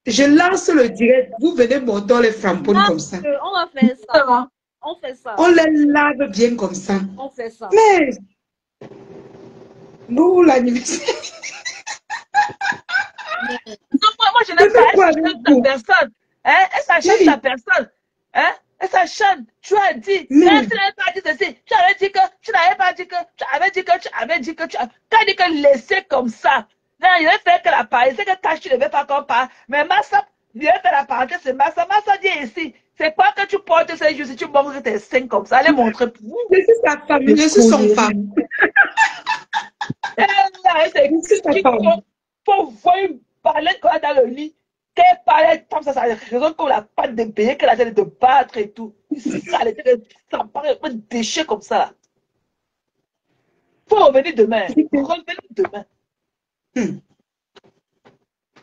je lance le direct. Vous venez monter les frambones comme ça. On va faire ça. On fait ça. On les lave bien comme ça. On fait ça. Mais, nous, l'anniversaire. Non, moi, je n'aime pas. Elle s'achète ta personne. Hein? Elle s'achète ta personne. Hein? Elle s'achète. Tu as dit. Mais tu n'avais pas dit ceci. Tu avais dit que. Tu n'avais pas dit que. Tu avais dit que. Tu avais dit que. Quand dit que laisser comme ça. Non, il devait faire que la parenthèse. C'est que Cash, tu ne devais pas qu'on parle. Mais Massa, il devait faire la parenthèse. C'est Massa. Massa dit ici. C'est quoi que tu portes ces jours si tu montres tes seins comme ça? Allez montrer pour vous. Je suis sa femme. Je suis son femme. Je suis sa femme. Pour voir une palette qu'on a dans le lit. Qu'elle palette comme ça raison comme la patte de bébé qu'elle a de battre et tout. Ça paraît un déchet comme ça. Faut revenir demain. Revenir demain.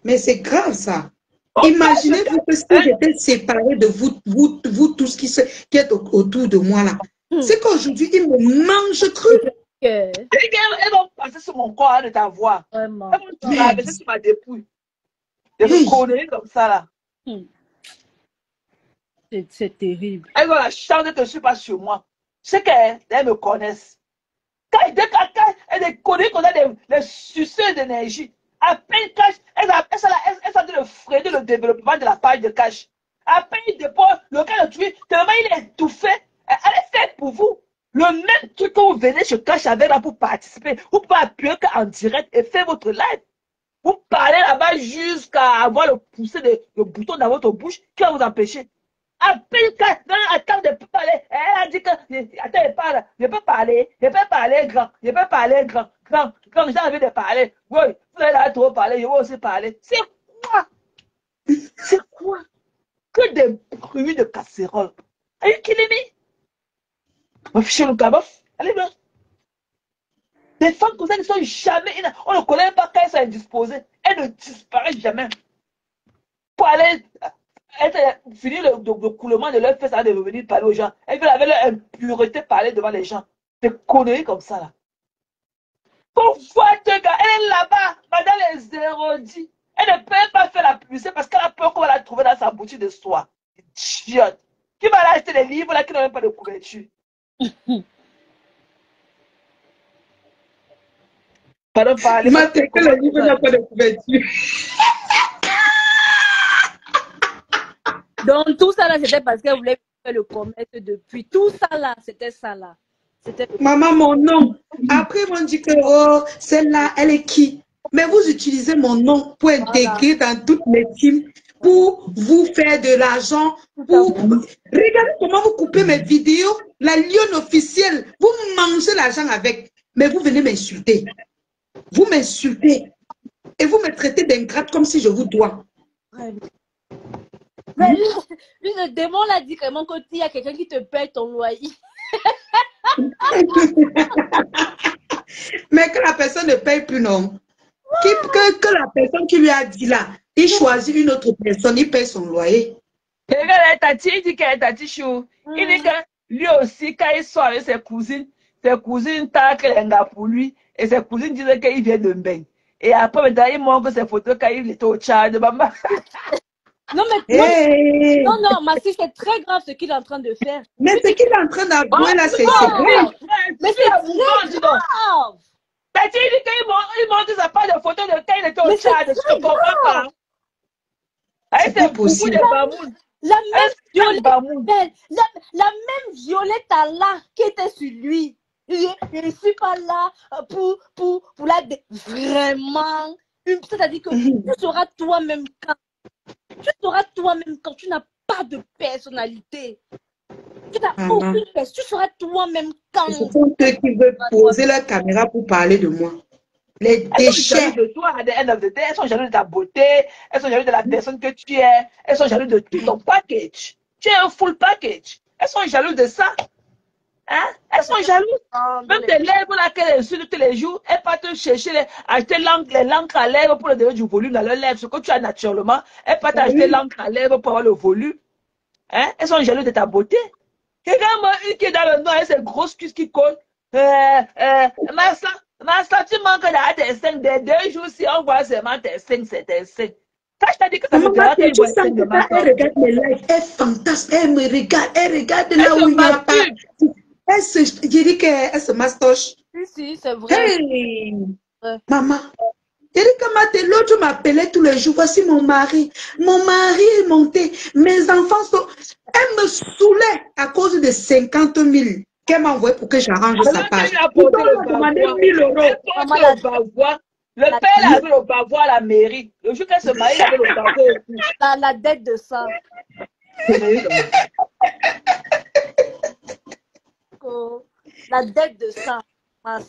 Mais c'est grave ça. Imaginez-vous que si j'étais séparée de vous tous qui êtes autour de moi là. C'est qu'aujourd'hui, ils me mangent cru. Elles vont passer sur mon corps de ta voix. Vraiment. Elles vont traverser sur ma dépouille. Des conneries comme ça là. C'est terrible. Elles ont la chance de te suivre pas sur moi. C'est qu'elles me connaissent. Quand elles des conneries qu'on a des suceurs d'énergie. À peine cash, elles sont de freiner le développement de la page de cash. À peine il dépose le cas de tuer, tellement il est étouffé. Elle est faite pour vous. Le même truc que vous venez chez Cash avec là pour participer, vous pouvez appuyer en direct et faire votre live. Vous parlez là-bas jusqu'à avoir le poussé le bouton dans votre bouche qui va vous empêcher. À peine Cash, non, attends de parler. Elle a dit que, attends, elle parle. Je peux parler grand. Je peux parler grand. Grand, j'ai envie de parler. Oui, vous allez trop parler, je vais aussi parler. C'est quoi? C'est quoi? Que des bruits de casserole. Are you kidding me? Ma fiche le gabof, allez là. Des femmes comme ça ne sont jamais, on ne connaît pas quand elles sont indisposées. Elles ne disparaissent jamais. Pour aller finir le coulement de leur fesse, de revenir parler aux gens. Elles veulent avec leur impureté parler devant les gens. Des conneries comme ça là. Pour voir ce gars, elle est là-bas, dans les érudits. Elle ne peut pas faire la publicité parce qu'elle a peur qu'on va la trouver dans sa boutique de soie. Idiote. Qui va aller acheter des livres là qui n'ont même pas de couverture? Pardon, parler. Ma tête, que le livre n'a pas de couverture. Donc, tout ça là, c'était parce qu'elle voulait faire le commerce depuis. Tout ça là, c'était ça là. Maman, mon nom. Après, ils vont dire que oh, celle-là, elle est qui? Mais vous utilisez mon nom pour intégrer dans toutes les teams, pour vous faire de l'argent. Regardez comment vous coupez mes vidéos, la lionne officielle. Vous mangez l'argent avec. Mais vous venez m'insulter. Vous m'insultez. Et vous me traitez d'ingrate comme si je vous dois. Mais lui, le démon l'a dit vraiment qu'il y a quelqu'un qui te paye ton loyer. Mais que la personne ne paye plus, non. Que la personne qui lui a dit là, il choisit une autre personne, il paye son loyer. Regarde, Tati, il dit qu'elle est Tati Chou. Il dit que lui aussi, quand il sort avec ses cousines taquent les gars pour lui, et ses cousines disaient qu'il vient de Mbeng. Et après, maintenant, il montre ses photos quand il était au Tchad. Maman. Non, mais non, Massy, c'est très grave ce qu'il est en train de faire. Mais ce qu'il est en train d'avouer là, c'est grave. Mais c'est très grave. Tati, il dit qu'il montre sa part de photos de quand il était au Tchad. Je ne comprends pas. C'est pas possible. La même Violette là qui était sur lui. Je ne suis pas là pour la... Vraiment. C'est-à-dire que tu seras toi-même quand. Tu seras toi-même quand tu n'as pas de personnalité. Tu n'as aucune personnalité. Tu seras toi-même quand. Ce sont ceux qui veulent poser la caméra pour parler de moi. Les déchets. De toi, à the end of the day, elles sont jalouses de ta beauté, elles sont jalouses de la personne que tu es, elles sont jalouses de tout ton package. Tu es un full package. Elles sont jalouses de ça. Hein? Elles sont jalouses. Même tes lèvres là qu'elles insultent tous les jours, elles partent chercher, acheter l'encre à lèvres pour donner du volume dans leurs lèvres. Ce que tu as naturellement, elles partent acheter l'encre à lèvres pour avoir le volume. Hein? Elles sont jalouses de ta beauté. Regarde-moi une qui est dans le noir et ses grosses cuisses qui collent. Massa, tu manques d'avoir tes 5 des 2 jours si on voit seulement tes 5, c'est tes 5. Ça, je t'ai dit que ça me dérange qu'elle voit 5 de Massa. Elle regarde mes lives, elle fantasme, elle me regarde, elle regarde là où il n'y a pas. Je dis qu'elle se mastoche. Si, c'est vrai. Hey, maman. Je dis que l'autre m'appelait tous les jours. Voici mon mari. Mon mari est monté. Mes enfants sont. Elle me saoulait à cause de 50 000 qu'elle m'a envoyé pour que j'arrange sa page. Elle m'a demandé 1 000 €. Le père avait le bavois à la mairie. Le jour qu'elle se marie, il avait le bavois au cou. La dette de ça. La dette de ça. Maman.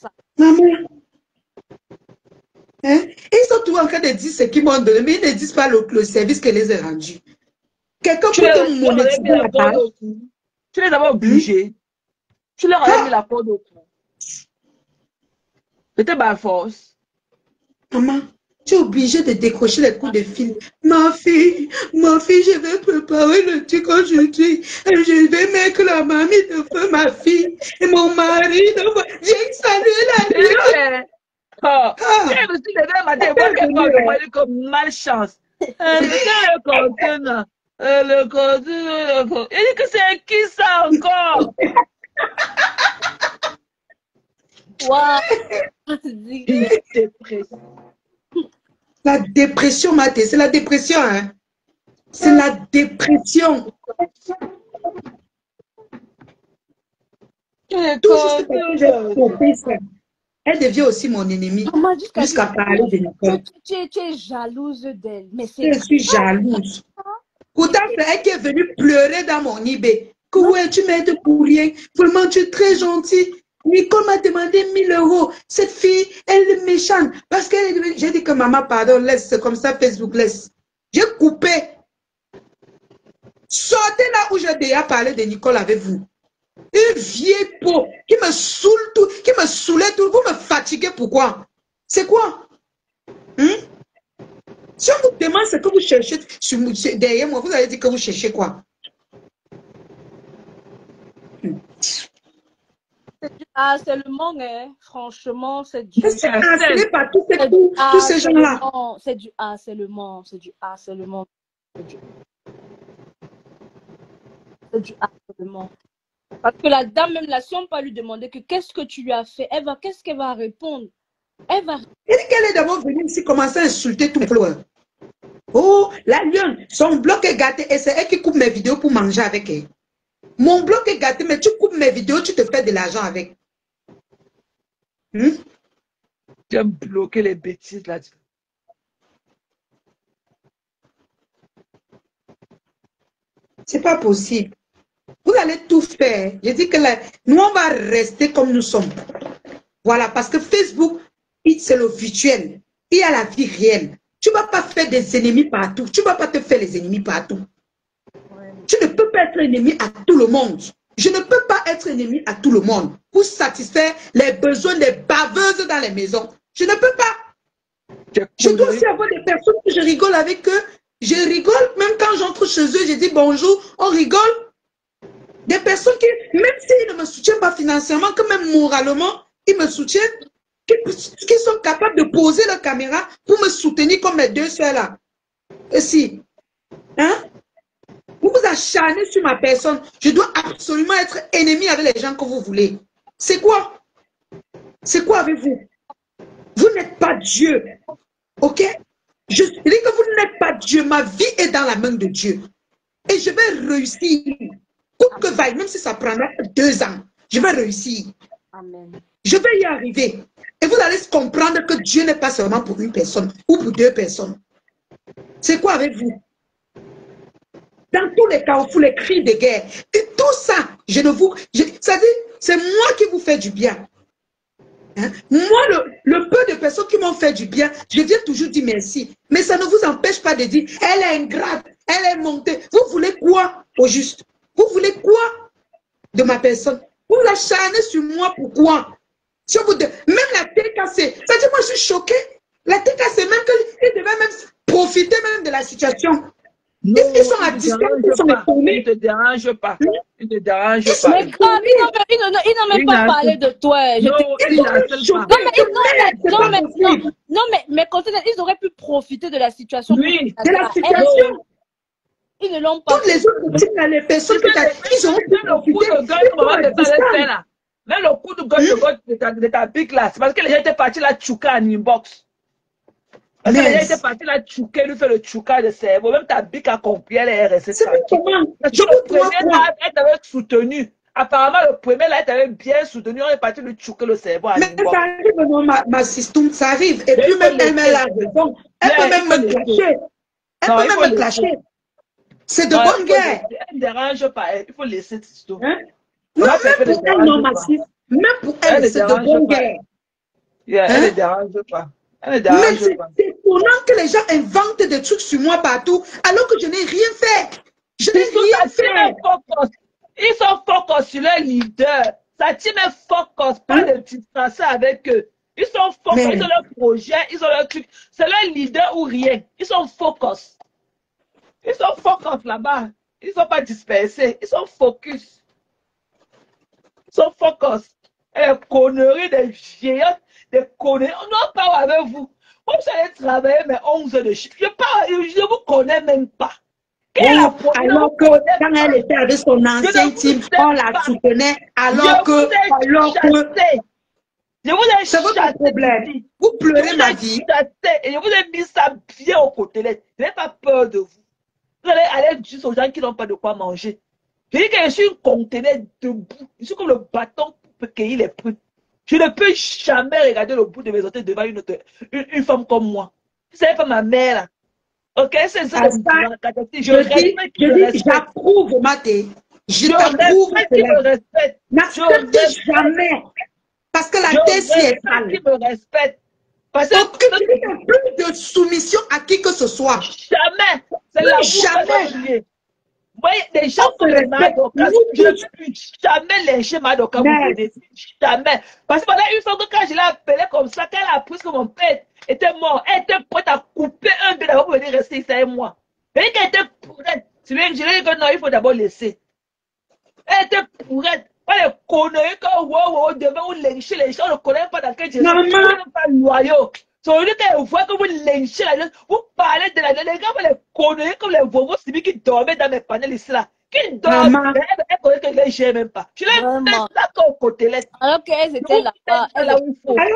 Hein? Ils sont tous en train de dire ce qu'ils m'ont donné, mais ils ne disent pas le service que les a rendu. Quelqu'un peut te monétiser la page. Tu les avais obligés. Tu leur avais mis la corde au cou. C'était par force. Maman, tu es obligée de décrocher les coups de fil. Ma fille, je vais préparer le truc aujourd'hui. Je vais mettre la mamie de feu, ma fille. Et mon mari de feu. J'ai salué la vie. Je me suis levé le matin, moi, qu'elle m'a dit comme malchance. Le contenant. Le contenant. Il dit que c'est qui ça encore? La dépression, Mathé, c'est la dépression, hein? C'est la dépression. Tout juste parce que j'ai compris ça. Elle devient aussi mon ennemi. Jusqu'à parler de Nicole. Tu es jalouse d'elle. Je suis jalouse. Pourtant, c'est elle qui est venue pleurer dans mon eBay. Que ouais, tu m'aides pour rien. Vraiment, tu es très gentil. Nicole m'a demandé 1 000 €. Cette fille, elle est méchante. Parce que j'ai dit que maman, pardon, laisse, c'est comme ça, Facebook, laisse. J'ai coupé. Sortez là où j'ai déjà parlé de Nicole avec vous. Une vieille peau qui me saoule tout, qui me saoulait tout. Vous me fatiguez, pourquoi? C'est quoi? Si on vous demande ce que vous cherchez derrière moi, vous allez dire que vous cherchez quoi? Ah, c'est le monde, hein. Franchement, c'est du... C'est harcelé par tous ces gens-là. C'est du harcèlement. C'est du harcèlement. C'est du harcèlement. Parce que la dame, même là, si on ne peut pas lui demander que qu'est-ce que tu lui as fait, qu'est-ce qu'elle va répondre? Elle va... Elle dit qu'elle est d'abord venue ici commencer à insulter tout le monde. Oh, la lionne, son bloc est gâté et c'est elle qui coupe mes vidéos pour manger avec elle. Mon bloc est gâté, mais tu coupes mes vidéos, tu te fais de l'argent avec. Tu as bloqué les bêtises là. C'est pas possible. Vous allez tout faire. Je dis que là, nous, on va rester comme nous sommes. Voilà, parce que Facebook, c'est le virtuel. Il y a la vie réelle. Tu ne vas pas faire des ennemis partout. Tu ne vas pas te faire les ennemis partout. Tu ne peux pas être ennemi à tout le monde. Je ne peux pas être ennemi à tout le monde pour satisfaire les besoins des baveuses dans les maisons. Je ne peux pas. Je dois aussi avoir des personnes que je rigole avec eux. Je rigole, même quand j'entre chez eux, je dis bonjour, on rigole. Des personnes qui, même s'ils ne me soutiennent pas financièrement, que même moralement, ils me soutiennent, qui sont capables de poser la caméra pour me soutenir comme mes deux soeurs là. Et si, hein? Vous vous acharnez sur ma personne. Je dois absolument être ennemi avec les gens que vous voulez. C'est quoi? C'est quoi avec vous? Vous n'êtes pas Dieu. Ok? Je dis que vous n'êtes pas Dieu. Ma vie est dans la main de Dieu. Et je vais réussir. Coûte que vaille, même si ça prendra 2 ans. Je vais réussir. Amen. Je vais y arriver. Et vous allez comprendre que Dieu n'est pas seulement pour une personne ou pour 2 personnes. C'est quoi avec vous? Dans tous les cas, vous les cris de guerre. Et tout ça, je ne vous... Ça dit, c'est moi qui vous fais du bien. Hein? Moi, le peu de personnes qui m'ont fait du bien, je viens toujours dire merci. Mais ça ne vous empêche pas de dire, elle est ingrate, elle est montée. Vous voulez quoi au juste? Vous voulez quoi de ma personne? Vous l'acharnez sur moi, pourquoi? Si vous même la tête cassée, ça dit, moi je suis choquée. La tête cassée, même qu'il devait même profiter même de la situation. Non, ils sont à distance, ils sont étonnés. Ils ne te dérangent pas. Ils ne te dérangent pas. pas. Ils n'ont même pas parlé de toi. Non, mais ils auraient pu profiter de la situation. Oui, de la situation. Ils ne l'ont pas. Toutes les autres les personnes ils ont pu profiter. Même le coup de gauche de ta pique là, c'est parce que les gens étaient partis là tchouka en inbox. Parce que les gens étaient partis là tchouka, lui fait le tchouka de cerveau. Même ta bique a compris, elle est restée tranquille. Le premier là, elle t'avait soutenu. Apparemment, le premier là, elle t'avait bien soutenu. On est parti lui tchouker le cerveau en inbox. Mais ça arrive, non, ma système, ça arrive. Et puis même elle a raison. Elle peut même me clasher. Elle peut même me clasher. C'est de bonne guerre. Elle ne dérange pas. Il faut laisser cette histoire. Non, même pour elle, non, Massif. Même pour elle, c'est de bonne guerre. Elle ne dérange pas. Mais c'est étonnant que les gens inventent des trucs sur moi partout, alors que je n'ai rien fait. Je n'ai rien fait. Ils sont focus sur leur leader. Ça tient même focus, pas de petits français avec eux. Ils sont focus, ils ont leur projet, ils ont leur truc. C'est leur leader ou rien. Ils sont focus. Ils sont focus là-bas. Ils ne sont pas dispersés. Ils sont focus. Ils sont focus. Et les conneries des géants, des conneries. On ne parle avec vous. Moi, vous allez travailler mes 11 heures de chiffre. Je ne vous connais même pas. Alors que quand elle était avec son ancien team, on la soutenait. Alors que. Je vous ai c'est votre problème. Vous pleurez ma vie. Et je vous ai mis ça bien aux côtés. Je n'ai pas peur de vous. Vous allez aller juste aux gens qui n'ont pas de quoi manger. Je dis que je suis un conteneur debout. Je suis comme le bâton pour cueillir les fruits. Je ne peux jamais regarder le bout de mes orteils devant une femme comme moi. Vous savez pas ma mère là. Ok, c'est ça. Je dis, j'approuve, Maté. Je t'approuve. N'accepte jamais. Parce que la tête est sale. Qui me respecte. Parce que tu n'as plus de soumission à qui que ce soit. Jamais. C'est la jamais. Moi, des gens comme Madoka, je ne peux jamais lyncher Madoka. Jamais. Parce que voilà, une fois que quand je l'ai appelé comme ça, quand elle a appris que mon père était mort, elle était prête à couper un peu d'abord pour venir rester ici avec moi. Elle était prête. Je lui ai dit que non, il faut d'abord laisser. Elle était prête. Pas les conneries que wow, devait vous lyncher les gens, on ne connaît pas dans quel Jésus. Maman. Vous n'êtes pas loyaux. Sur le cas où vous lynchez la vous parlez de la les gars, les conneries comme les vovos qui dormaient dans mes panels ici là. Qui dorment, elle connaît que les j'ai même pas. Je les mets là comme côté là. Alors qu'elles étaient là. Alors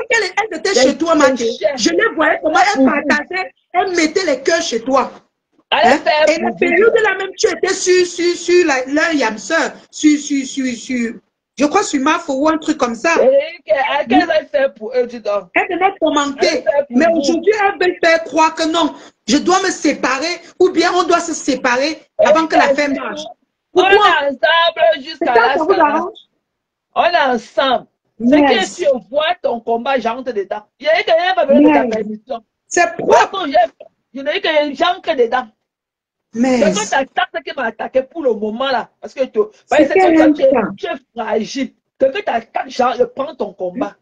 qu'elles étaient chez toi, Mathé. Je les voyais comment elles partageaient, elles mettaient les cœurs chez toi. Hein? Et la période de la même, tu étais sur leur yamseur, je crois sur Mafo ou un truc comme ça. Qu'est-ce qu'elle fait pour eux, dis donc? Elle venait commenter, mais aujourd'hui, elle veut faire croire que non, je dois me séparer, ou bien on doit se séparer avant que la femme marche. Pourquoi? On est ensemble jusqu'à la fin. On est ensemble. C'est que tu vois ton combat, j'entre dedans. Il y a quelqu'un qui va venir de ta permission. C'est propre. Je n'ai que j'entre dedans. Mais c'est que ta qui m'a attaqué pour le moment là. Parce que tu es fragile. Quelqu'un t'attaque, genre, je prends ton combat.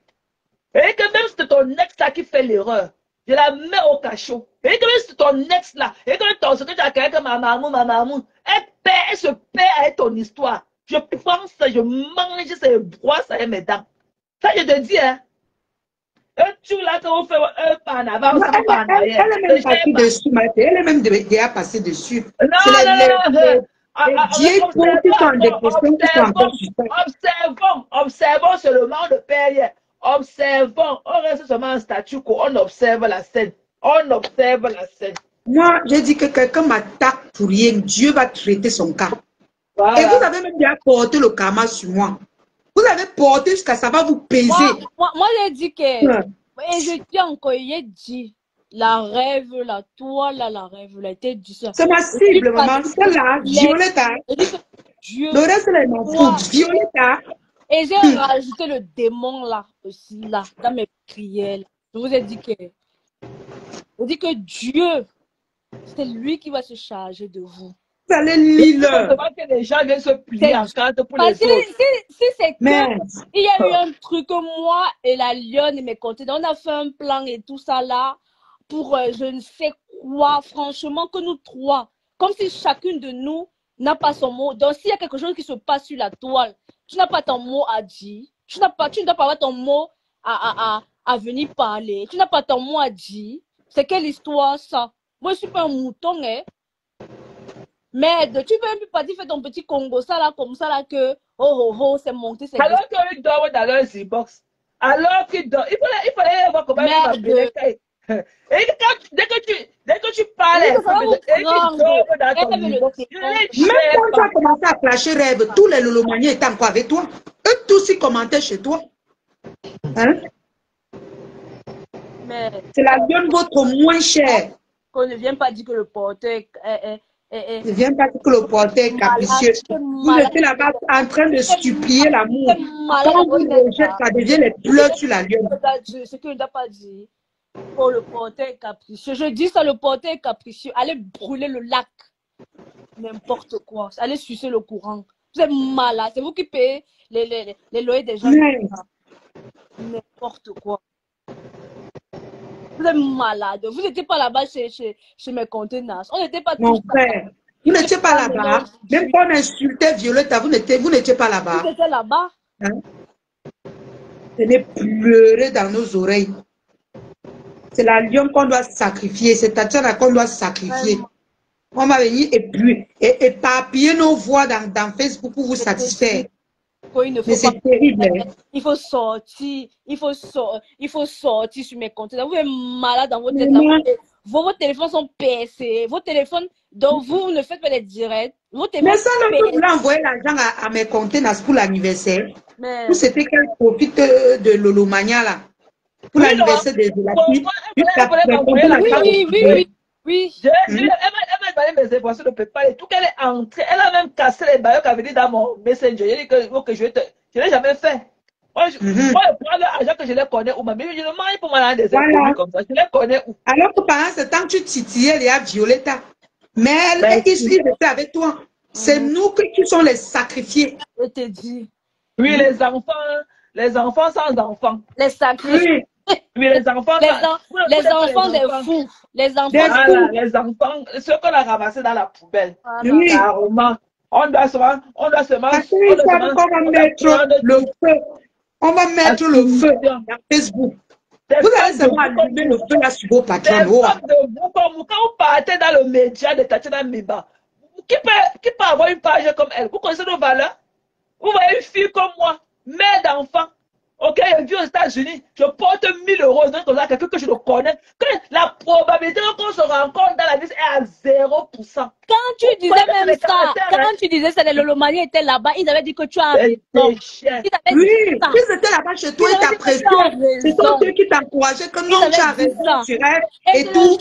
Et que même si c'est ton ex là qui fait l'erreur, je la mets au cachot. Et que même si c'est ton ex là, et que ton secrétaire a quelqu'un ma maman, elle se perd avec ton histoire. Je prends ça, je mange ça, je broie ça avec mes dents. Ça, je te dis, hein. Tu là, quand on fait un pas en avant, un pas en arrière. Elle est même passée dessus, Mathé. Elle est même déjà passée dessus. Observons seulement le père. Observons. On reste seulement en statu quo. On observe la scène. On observe la scène. Moi, j'ai dit que quelqu'un m'attaque pour rien. Dieu va traiter son cas. Voilà. Et vous avez même bien porté le karma sur moi. Vous avez porté jusqu'à ça va vous peser. Moi j'ai dit que... Et je dis encore, j'ai dit... La rêve, la toile, la rêve, la tête du ça. C'est ma cible, maman. C'est là, Violetta. Le reste, c'est m'en fout. Violetta. Et j'ai rajouté le démon là, aussi là, dans mes prières. Je vous ai dit que... Je dis que Dieu, c'est lui qui va se charger de vous. Vous allez lire. Que les gens viennent se plier en quatre pour les autres. Si c'est que il y a eu un truc que moi et la lionne et mes côtés, on a fait un plan et tout ça là pour je ne sais quoi, franchement, que nous trois, comme si chacune de nous n'a pas son mot. Donc s'il y a quelque chose qui se passe sur la toile, tu n'as pas ton mot à dire, tu ne dois pas avoir ton mot à venir parler, tu n'as pas ton mot à dire. C'est quelle histoire ça? Moi je suis pas un mouton, hein. Merde, tu peux même pas dire faire ton petit Congo, ça là, comme ça là, que c'est monté, c'est... Alors qu'ils dorment dans leur Z-box. Alors qu'ils dorment. Il fallait voir comment ils vont bien. Et dès que tu parles, et qu'ils dorment dans ton Z-box. Même quand tu as commencé à flasher rêve, tous les lolomaniens étaient encore avec toi. Eux tous ils commentaient chez toi. Hein? C'est la lionne votre moins chère. Qu'on ne vient pas dire que le porteur ne viens pas dire que le porteur est capricieux. Vous êtes là-bas en train de supplier l'amour. Quand vous rejetez, ça devient les pleurs sur la lionne. Ce que je ne dois pas dire. Oh, le porteur est capricieux. Je dis ça, le porteur est capricieux. Allez brûler le lac. N'importe quoi. Allez sucer le courant. Vous êtes malade. C'est vous qui payez les loyers des gens. N'importe quoi. Vous êtes malade. Vous n'étiez pas là-bas chez mes conteneurs. On n'était pas tous. Mon frère, vous n'étiez pas là-bas. Même quand on insultait Violetta, vous n'étiez pas là-bas. Vous étiez là-bas. Hein? Venez pleurer dans nos oreilles. C'est la lionne qu'on doit sacrifier. C'est Tatiana qu'on doit sacrifier. On va venir éparpiller nos voix dans Facebook pour vous satisfaire. Mais c'est terrible. Il faut sortir. Il faut sortir sur mes comptes. Vous êtes malade dans votre tête. Vos téléphones sont percés. Vos téléphones, donc vous ne faites pas les directs. Mais ça, vous voulez envoyer l'argent à mes comptes pour l'anniversaire. Ou c'était qu'elle profite de l'Olomania là. Pour l'anniversaire de la fille. Oui. Elle m'a donné mes informations de PayPal et tout qu'elle est entrée. Elle a même cassé les bailleurs qu'elle avait dit dans mon messenger. Elle dit que je ne l'ai jamais fait. Moi, je prends l'argent que je les connais où, mais je ne mange pour moi des informations comme ça. Je les connais où. Alors que pendant ce temps, tu titillais les Violetta. Mais ils étaient avec toi. C'est nous qui sommes les sacrifiés. Je te dis. Oui, les enfants sans enfants. Les sacrifiés. Oui, les enfants. Les enfants des fous. Les enfants. Voilà, les enfants, ceux qu'on a ramassés dans la poubelle. Oui. Carrément. On doit seulement, on va mettre le feu. On va mettre le feu dans Facebook. Vous allez seulement allumer le feu là sur vos patrons. Quand vous partez dans le média de Tatiana Mimba, qui peut avoir une page comme elle? Vous connaissez nos valeurs? Vous voyez une fille comme moi, mère d'enfant. Ok, je vis aux États-Unis, je porte 1000 euros, donc comme ça, quelqu'un que je le connais, que la probabilité qu'on se rencontre dans la vie est à 0%. Quand tu disais même ça, quand tu disais ça, les Lolomani étaient là-bas, ils avaient dit que tu as raison. Oui, ils étaient là-bas chez toi, ils t'appréciaient. C'est toi qui t'encourageaient que non, tu as raison, tu rêves et tout.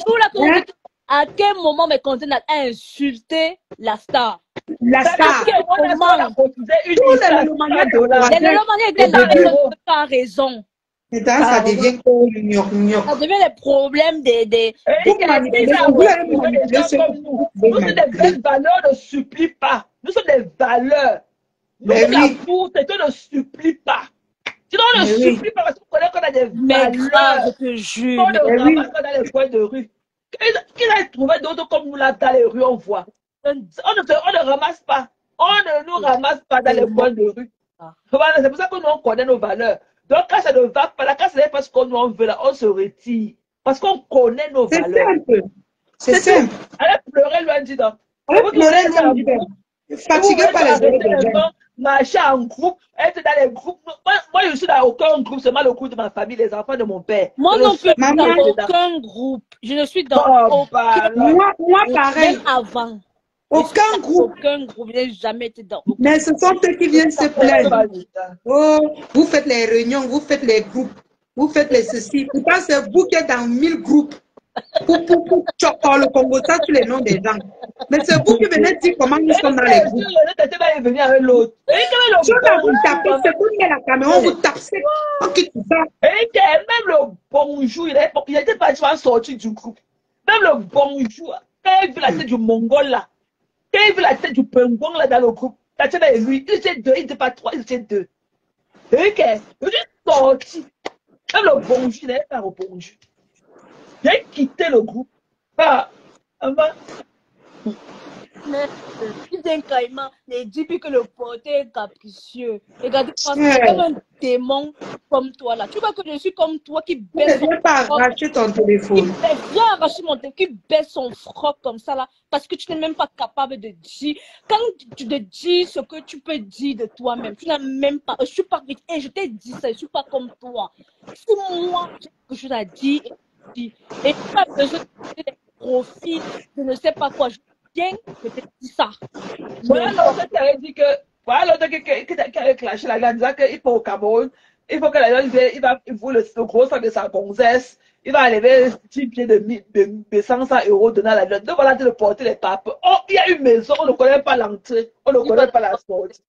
À quel moment mes contenus a insulté la star? La star. Les Lolomani étaient là, ils n'ont pas raison. Et ça devient ça devient les problèmes des... Nous sommes des belles valeurs, ne supplie pas. Nous sommes des valeurs. Nous, la bourse, c'est qu'on ne supplie pas. Sinon, on ne supplie pas parce qu'on connaît qu'on a des valeurs. Je te jure. On ne ramasse pas dans les coins de rue. Qui a trouvé d'autres comme nous là dans les rues, on voit. On ne ramasse pas. On ne nous ramasse pas dans les coins de rue. C'est pour ça que nous, on connaît nos valeurs. Donc, quand ça ne va pas, là, quand ce n'est pas ce qu'on nous veut, là, on se retire. Parce qu'on connaît nos valeurs. C'est simple. Elle a pleuré, lui a dit donc. Elle a pleuré, lui a dit donc. Fatigué par les gens. Marcher en groupe, être dans les groupes. Moi, je suis dans aucun groupe, seulement le groupe de ma famille, les enfants de mon père. Moi non plus, dans aucun groupe. Je ne suis dans aucun groupe. Moi, pareil. Même avant. Aucun groupe. Aucun groupe. Je n'ai jamais été dans aucun. Mais ce sont eux qui viennent se plaindre. Oh, vous faites les réunions, vous faites les groupes, vous faites les ceci. Pourtant, c'est vous qui êtes dans 1000 groupes. Pour le Congo, ça, sur les noms des gens. Mais c'est vous qui venez dire comment nous sommes dans les groupes. Je venir avec l'autre. Si on vous tape, c'est vous qui la caméra, on vous tape, c'est qui tout ça. Et même le bonjour, il n'était pas sorti du groupe. Même le bonjour, quand il vu la tête du Mongol là, quand il vu la tête du Pengong là dans le groupe, Tatiana et lui, ils étaient deux, ils n'étaient pas trois, ils étaient deux. Et il est sorti. Même le bonjour, il n'avait pas le bonjour. J'ai quitté le groupe. Mais il vient carrément les dit que le porteur est capricieux. Regardez, c'est comme un démon comme toi là. Tu vois que je suis comme toi qui baisse son froc. Arracher ton téléphone. Viens arracher mon téléphone, qui baisse son froc comme ça là. Parce que tu n'es même pas capable de dire. Quand tu te dis ce que tu peux dire de toi-même, tu n'as même pas. Je suis pas vite. Et je t'ai dit ça, je ne suis pas comme toi. Si moi j'ai quelque chose à dire, et tu as besoin de des profils, je ne sais pas quoi. Je te dis ça. Voilà l'autre qui avait dit que, voilà l'autre qui avait clashé la disant qu'il faut au Cameroun, il faut que la dame, il va le gros sac de sa gonzesse, il va enlever 10 pieds de 500 € donner à la dame. Donc voilà, de porter les papes. Oh, il y a une maison, on ne connaît pas l'entrée, on ne connaît pas la sortie.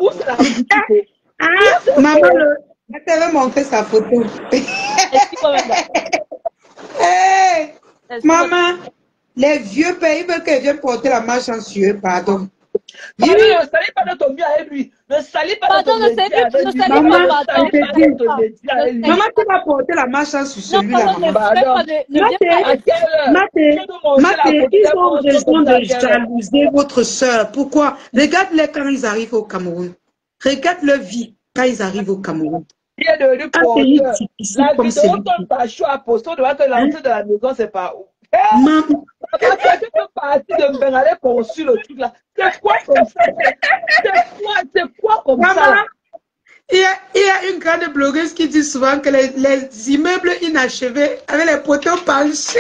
Où c'est la boutique? Maman, elle t'avait montré sa photo. Hey, maman. Les vieux pays veulent qu'elle vienne porter la marche en sueur, pardon. Ne salis pas de ton mieux avec lui. Ne salis pas de ton mieux avec lui. Maman, tu vas porter la marche en sueur, celui-là, maman. Maté, ils ont raison de jalouser votre soeur. Pourquoi? Regarde-les quand ils arrivent au Cameroun. Regarde leur vie quand ils arrivent au Cameroun. Il est devenu porteur. La vidéo tombe par choix à poster, on doit que l'entrée de la maison, c'est pas où. Maman. Quand tu peux partir de Bengalais pour suivre le truc là, c'est quoi comme ça? C'est quoi comme ça? Il y a une grande blogueuse qui dit souvent que les immeubles inachevés avec les poteaux penchés.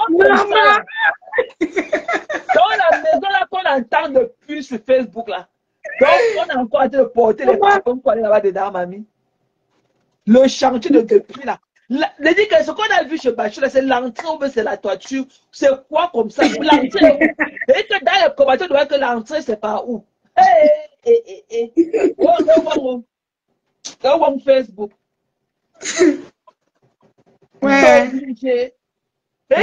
Maman! Dans la maison là qu'on entend depuis sur Facebook là. Donc on a encore hâte de porter les papons pour aller là-bas dedans, mamie. Le chantier de depuis là. Dit que ce qu'on a vu chez Bachou, c'est l'entrée ou c'est la toiture. C'est quoi comme ça? L'entrée. Et que dans les commentaires, on voit que l'entrée, c'est pas où. Go Facebook. Ouais. Il va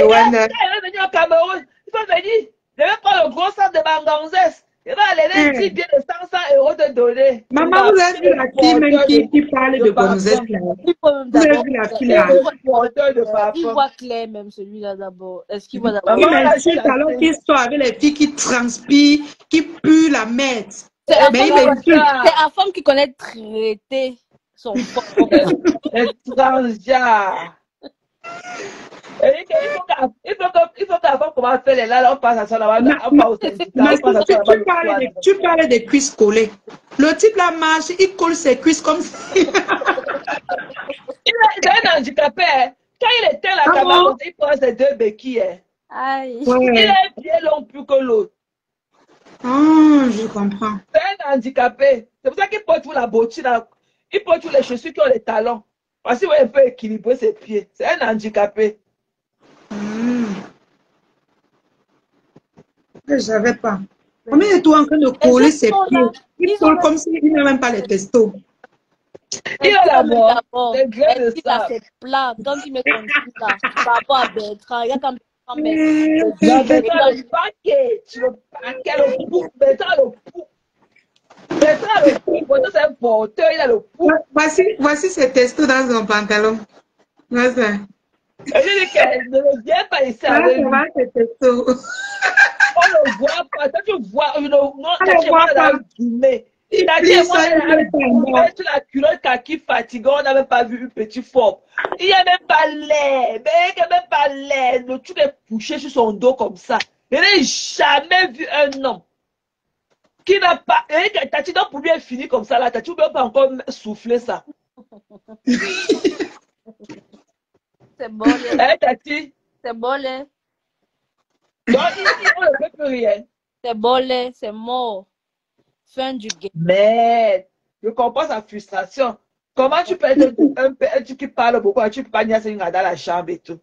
venir au Cameroun. Il va venir. Il va prendre le gros sac de Banganzès. Il va aller 10 billets de 500 € de donner. Maman, vous avez vu la fille même qui parle de gonzesse là. Il faut même Vous avez d'abord. vu la fille là. Il voit clair même celui-là d'abord. Est-ce qu'il voit d'abord? Il m'insulte alors qu'il soit avec les filles qui transpirent, qui puent la merde. C'est Mais il m'insulte. la femme qui connaît traiter son propre. Étranger. Il faut qu'avant qu'on va faire les là, on passe à ça là-bas. Tu parlais des cuisses collées. Le type là marche, il colle ses cuisses comme ça. Il est un handicapé. Quand il éteint la caméra, il prend ses 2 béquilles. Aïe. Il a un pied long plus que l'autre. Ah, je comprends. C'est un handicapé. C'est pour ça qu'il porte pour la bottine. Il porte pour les chaussures qui ont les talons. Parce qu'il peut équilibrer ses pieds. C'est un handicapé. Je ne savais pas. Comment est-il en train de coller ses pieds? Il colle comme s'il n'a même pas les testos. Il a la mort. C'est grave de Il a ça. ses plats. Quand il met son truc là, par rapport à Bertrand, il y a quand Bertrand met. Le paquet, le paquet, le pouls. Bertrand le pouls. Bertrand le pouls. C'est un porteur, il a le pouls. Voici ses testos dans son pantalon. Voici. Et je dis qu'elle ne vient pas ici avec lui. Ses testos. On ne voit pas. Toi, tu vois, non, On ne voit pas. Il a dit, moi, sur la culotte kaki fatigant, on n'a même pas vu une petite forme. Il n'y a même pas l'air. Mais il n'y a même pas l'air. Le truc est couché sur son dos comme ça. Je n'ai jamais vu un homme qui n'a pas. Tati, donc pour lui est fini comme ça là. Tati, tu ne peux pas encore souffler ça. C'est bon, les. Tati. C'est bon, les. Donc, on ne peut plus rien. C'est bon, les. C'est mort. Fin du game. Mais, je comprends sa frustration. Comment tu peux être un truc qui parle beaucoup, tu peux pas nier dans la chambre et tout.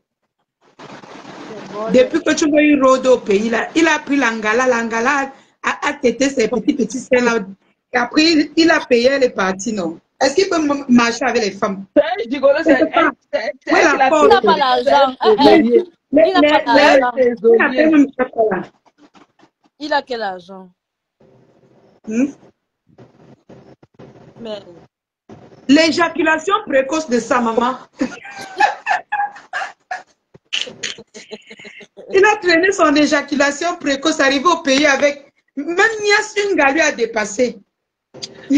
Bon, depuis que tu vois eu rôde au pays, là, il a pris l'angala. L'angala a tété ses petits seins là. Et après, il a payé, elle est partie, non? Est-ce qu'il peut marcher avec les femmes? C'est gigolo, c'est il n'a pas l'argent. Il a quel argent? Mais... L'éjaculation précoce de sa maman. Il a traîné son éjaculation précoce, arrivé au pays avec... Même Nias Unga lui a dépassé.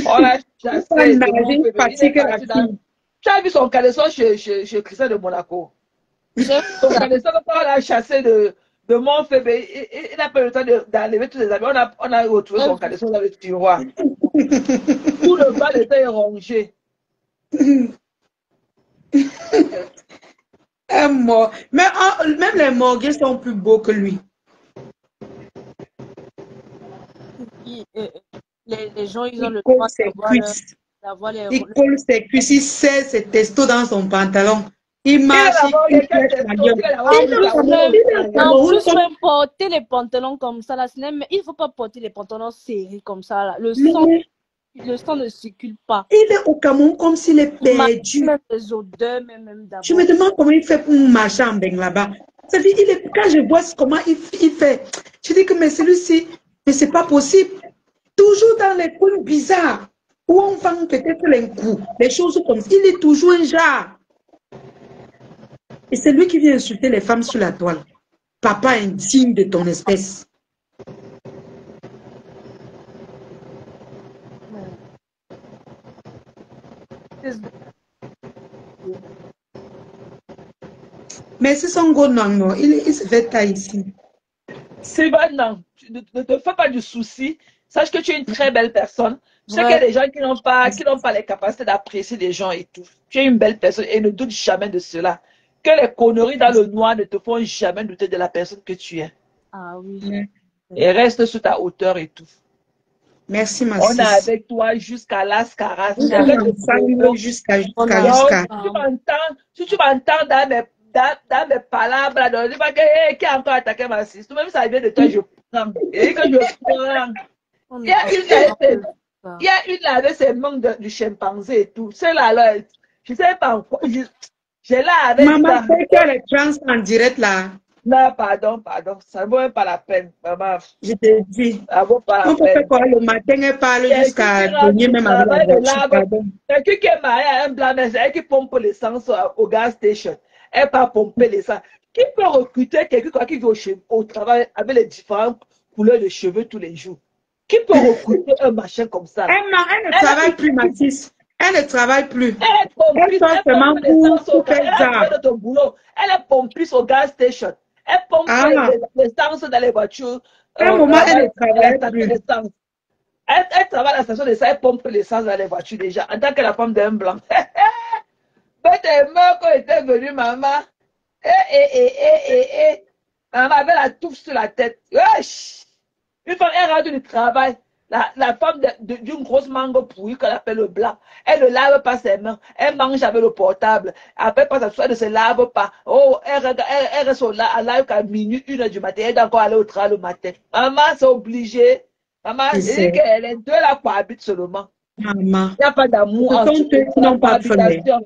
On l'a chassé. Tu as vu son caleçon chez Christian de Monaco? Son caleçon, on l'a chassé de Montfébé. Il n'a pas eu le temps d'enlever tous les amis. On a retrouvé son caleçon dans le tiroir. Tout le bas était rongé. Un mort. Mais même les morgues sont plus beaux que lui. Les gens, ils ont le droit d'avoir les... Il colle ses cuisses, il serre ses testos dans son pantalon. Il marche, il flèche la gueule. En plus, même porter les pantalons comme ça, là, il ne faut pas porter les pantalons serrés comme ça. Là. Le sang ne circule pas. Il est au Cameroun comme s'il est perdu. Même les odeurs, même d'abord. Je me demande comment il fait pour marcher en Beng là-bas. Quand je vois comment il fait, je dis que mais celui-ci, mais c'est pas possible. Toujours dans les coins bizarres, où on vend peut-être les coups, les choses comme ça. Il est toujours un genre. Et c'est lui qui vient insulter les femmes sur la toile. Papa indigne de ton espèce. Mais c'est son go non, il se fait tailler ici. C'est bon, non. Ne te fais pas du souci. Sache que tu es une très belle personne. Je sais qu'il y a des gens qui n'ont pas les capacités d'apprécier les gens et tout. Tu es une belle personne et ne doute jamais de cela. Que les conneries dans le noir ne te font jamais douter de la personne que tu es. Ah oui. Et reste sur ta hauteur et tout. Merci, ma On est avec toi jusqu'à l'Ascaras. Jusqu'à. Si tu m'entends dans mes palabres, ne dis pas qui a encore attaqué ma siste. Même ça vient de toi, je prends. Et que je prends. Il y a une là avec ses manques du chimpanzé et tout. Celle-là, là, je ne sais pas en quoi. J'ai là avec maman, c'est que les trans en direct là. Non, pardon. Ça ne vaut même pas la peine. Maman, Je te dis. ça ne vaut pas la On peut peine. faire quoi le matin, elle parle jusqu'à dernier même avec la voiture, pardon. Quelqu'un qui est marié à un blanc, mais c'est elle qui pompe l'essence au gas station. Elle part pomper l'essence. Qui peut recruter quelqu'un qui vit au travail avec les différentes couleurs de cheveux tous les jours? Qui peut recruter un machin comme ça? Elle ne travaille plus, Mathis. Elle ne travaille plus. Elle est pompice, Elle seulement pour faire ça. Elle est pompice au gas station. Elle pompe l'essence dans les voitures. À un moment, elle ne travaille plus. Elle travaille à la station d'essence, elle pompe l'essence dans les voitures déjà, en tant que la femme d'un blanc. Mais t'es mort quand elle était venue, maman. Maman avait la touffe sur la tête. Wesh! Une fois, elle rentre du travail. La femme d'une grosse mango pourrie qu'on appelle le blanc, elle ne lave pas ses mains, elle mange avec le portable, après pas ça, elle ne se lave pas. Oh, elle reste là, elle lave qu'à minuit, 1h du matin, elle doit encore aller au travail le matin. Maman, c'est obligé. Maman, je dis qu'elle est deux là cohabitent seulement. Maman. Il n'y a pas d'amour entre eux. C'est la cohabitation.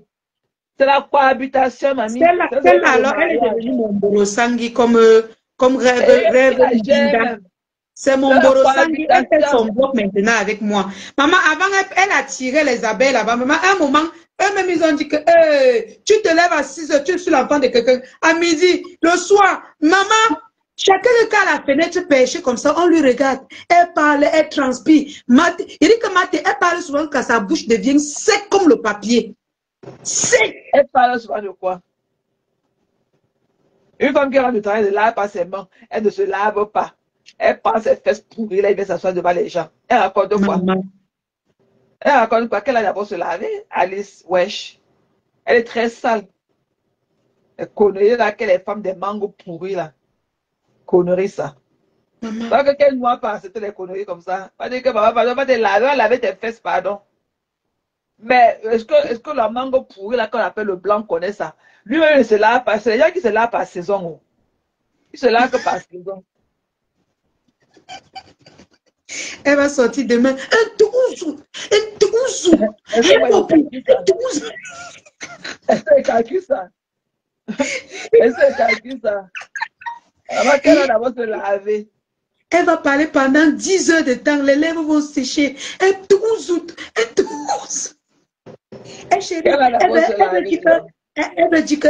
C'est la cohabitation, mamie. Celle-là, alors, elle est devenue mon Borosangi comme rêve. C'est mon Borosangi, elle fait son bloc maintenant avec moi. Maman, avant, elle attirait les abeilles là-bas. Maman, à un moment, eux-mêmes, ils ont dit que tu te lèves à 6h, tu es sur l'enfant de quelqu'un. À midi, le soir, maman, chacun regarde à la fenêtre pêcher comme ça, on lui regarde. Elle parle, elle transpire. Il dit que Maté, elle parle souvent quand sa bouche devient sec comme le papier. Sec. Elle parle souvent de quoi? Une femme qui rentre du travail ne lave pas ses mains, elle ne se lave pas. Elle prend ses fesses pourries, là, elle vient s'asseoir devant les gens. Elle raconte quoi? Elle raconte quoi? Qu'elle a d'abord se laver? Alice, wesh. Elle est très sale. Elle connerie là, qu'elle est femme des mangos pourris là. Connerie ça. Pas que quelle noix pas, c'était des conneries comme ça. Pas dire que maman, pardon, pas te laver, laver tes fesses, pardon. Mais est-ce que le mango pourri là qu'on appelle le blanc connaît ça? Lui-même, il se lave pas. C'est les gens qui se lavent par saison. Il se lave que par saison. Elle va sortir demain. Un 12. Elle se calcule ça. Elle se calcule ça. Avant qu'elle va d'abord se laver. Elle va parler pendant 10 heures de temps. Les lèvres vont sécher. Un 12 août. Elle chérie, elle va dire que.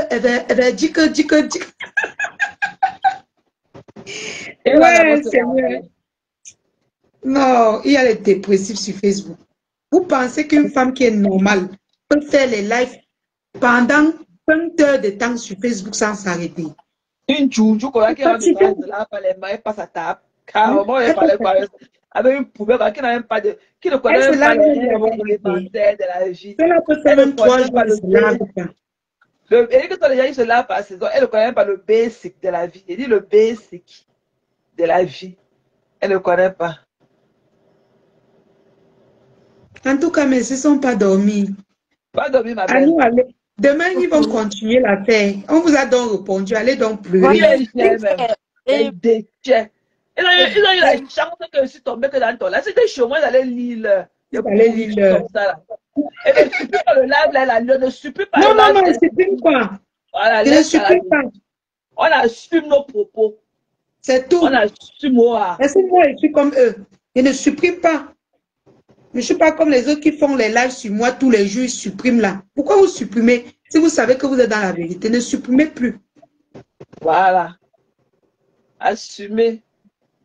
Ouais, c'est vrai. Non, il y a les dépressifs sur Facebook. Vous pensez qu'une femme qui est normale peut faire les lives pendant 20 heures de temps sur Facebook sans s'arrêter? Une chouchou qui rentre de là, les mains, elle passe à table. Carrément, elle parlait avec une poubelle qui n'a même pas de. Qui ne connaît même pas les élémentaires de la vie. Cela peut faire même 3 jours, elle se lave pas. Et que les gens ils se lavent par saison, elle ne connaît même pas le basic de la vie. Elle dit le basic de la vie. Elle ne connaît pas. En tout cas, mais ils ne sont pas dormis. Pas dormi, ma belle. Demain, ils vont continuer la paix. On vous a donc répondu. Allez donc pleurer. Ils ont eu la chance que je suis tombée que dans ton là. C'était chez moi, j'allais lire. J'allais lire. Et ne supplie pas le live, là, ne supplie pas. Non, ne supprime pas. Voilà, ne supprime pas. On assume nos propos. C'est tout. On assume. Est-ce que moi, je suis comme eux? Je ne supprime pas. Je ne suis pas comme les autres qui font les lives sur moi tous les jours, ils suppriment là. Pourquoi vous supprimez? Si vous savez que vous êtes dans la vérité, ne supprimez plus. Voilà. Assumez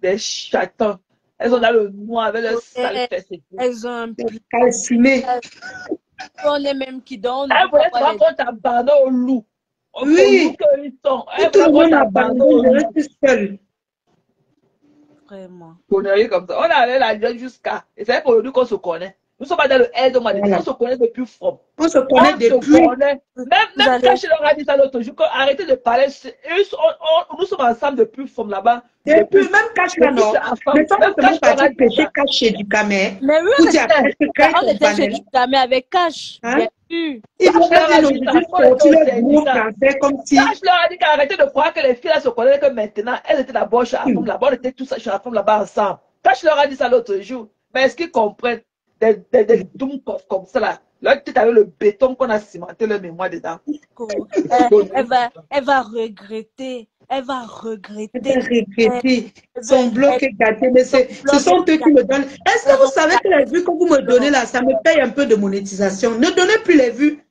des chatons. Elles sont dans le noir avec le sale fesse. Elles ont un peu calciné. On est même qui donnent. Elles voulaient se rendre compte abandon au loup. Oui. Tout le monde abandonne, je reste seul. Vraiment. Connerie comme ça. On allait la dire jusqu'à. Et c'est pour nous qu'on se connaît. Nous sommes pas dans le aide, on se connaît depuis fort. On se connaît depuis. Même quand je leur ai dit ça l'autre jour, arrêtez de parler. Nous sommes ensemble depuis fort là-bas. Depuis même cache là, non. Mais toi, tu peux pas péché caché du camé. Mais oui, on était chez du camé avec cash. Ils vont faire aujourd'hui sortir le gros français comme si. Je leur ai dit qu'arrêtez de croire que les filles là se connaissent que maintenant. Elles étaient d'abord chez la femme là-bas. On était tous chez la femme là-bas ensemble. Quand je leur ai dit ça l'autre jour, mais est-ce qu'ils comprennent des doumkos comme ça là? Là, tu avais le béton qu'on a cimenté le mémoire dedans. Elle va regretter. Elle va Elle va regretter. regretter. Elle Son veut- bloc est gâté, mais ce bloc sont eux qui me donnent. Est-ce que vous savez que les vues que vous me donnez là, ça me paye un peu de monétisation? Ne donnez plus les vues.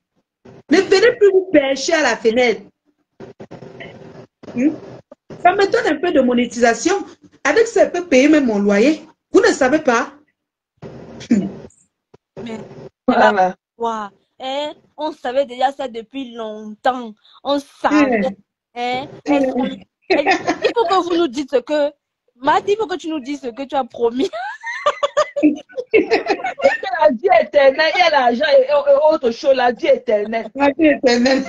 Ne venez plus vous pêcher à la fenêtre. Ça me donne un peu de monétisation. Avec ça, je peux payer même mon loyer. Vous ne savez pas? Mais Voilà. wow. On savait déjà ça depuis longtemps. On savait. Il faut que vous nous dites ce que... Mardi, il faut que tu nous dises ce que tu as promis. La vie éternelle, il y a l'argent et autre chose, la vie éternelle. La vie éternelle.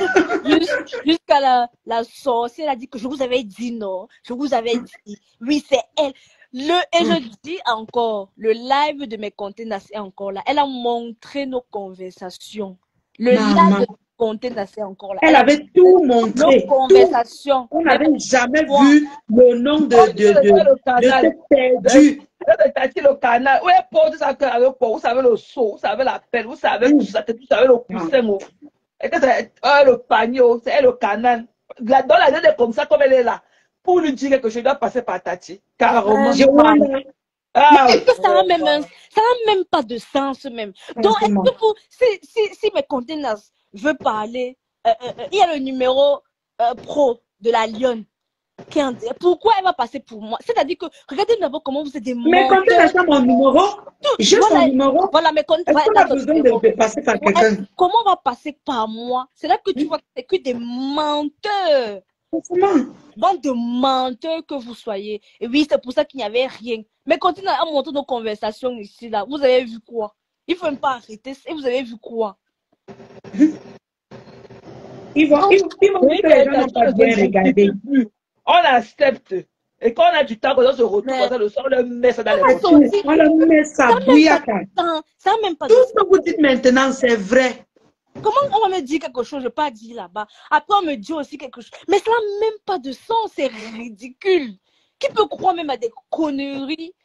Jusqu'à la sorcière, elle a dit que je vous avais dit non. Je vous avais dit. Oui, c'est elle. Et je dis encore, le live de mes contenus est encore là. Elle a montré nos conversations. Le live de mes contenus est encore là. Elle avait tout montré. Nos conversations. On n'avait jamais vu le nom de cette perdue. Le canal, où elle porte ça avec quoi? Vous savez le seau, vous savez la pelle, vous savez tout ça, vous savez le coussin. Et que c'est le panier, c'est le canal. Dans la tête comme ça, comme elle est là. Pour lui dire que je dois passer par Tati. Carrément. Ça n'a même pas de sens même. Donc, est-ce que vous, si mes conteneurs veulent parler, il y a le numéro pro de la Lionne. Pourquoi elle va passer pour moi? C'est-à-dire que, regardez d'abord comment vous êtes des menteurs. Mais quand elle a mon numéro, j'ai son numéro. Voilà, mais est-ce qu'on a besoin de passer par quelqu'un? Comment on va passer par moi? C'est là que tu vois que c'est que des menteurs. Bande de menteurs que vous soyez. Et oui, c'est pour ça qu'il n'y avait rien. Mais continuez à montrer nos conversations ici, là. Vous avez vu quoi? Il ne faut même pas arrêter. Et vous avez vu quoi? Ils vont que les gens n'ont pas bien regardé. On accepte. Et quand on a du temps, quand on se retrouve, le soir, on le met ça dans les poches. On le met ça bouillaka. Ça n'a même pas tout ce que vous dites maintenant, c'est vrai. Comment on va me dire quelque chose? Je n'ai pas dit là-bas. Après, on me dit aussi quelque chose. Mais ça n'a même pas de sens. C'est ridicule. Qui peut croire même à des conneries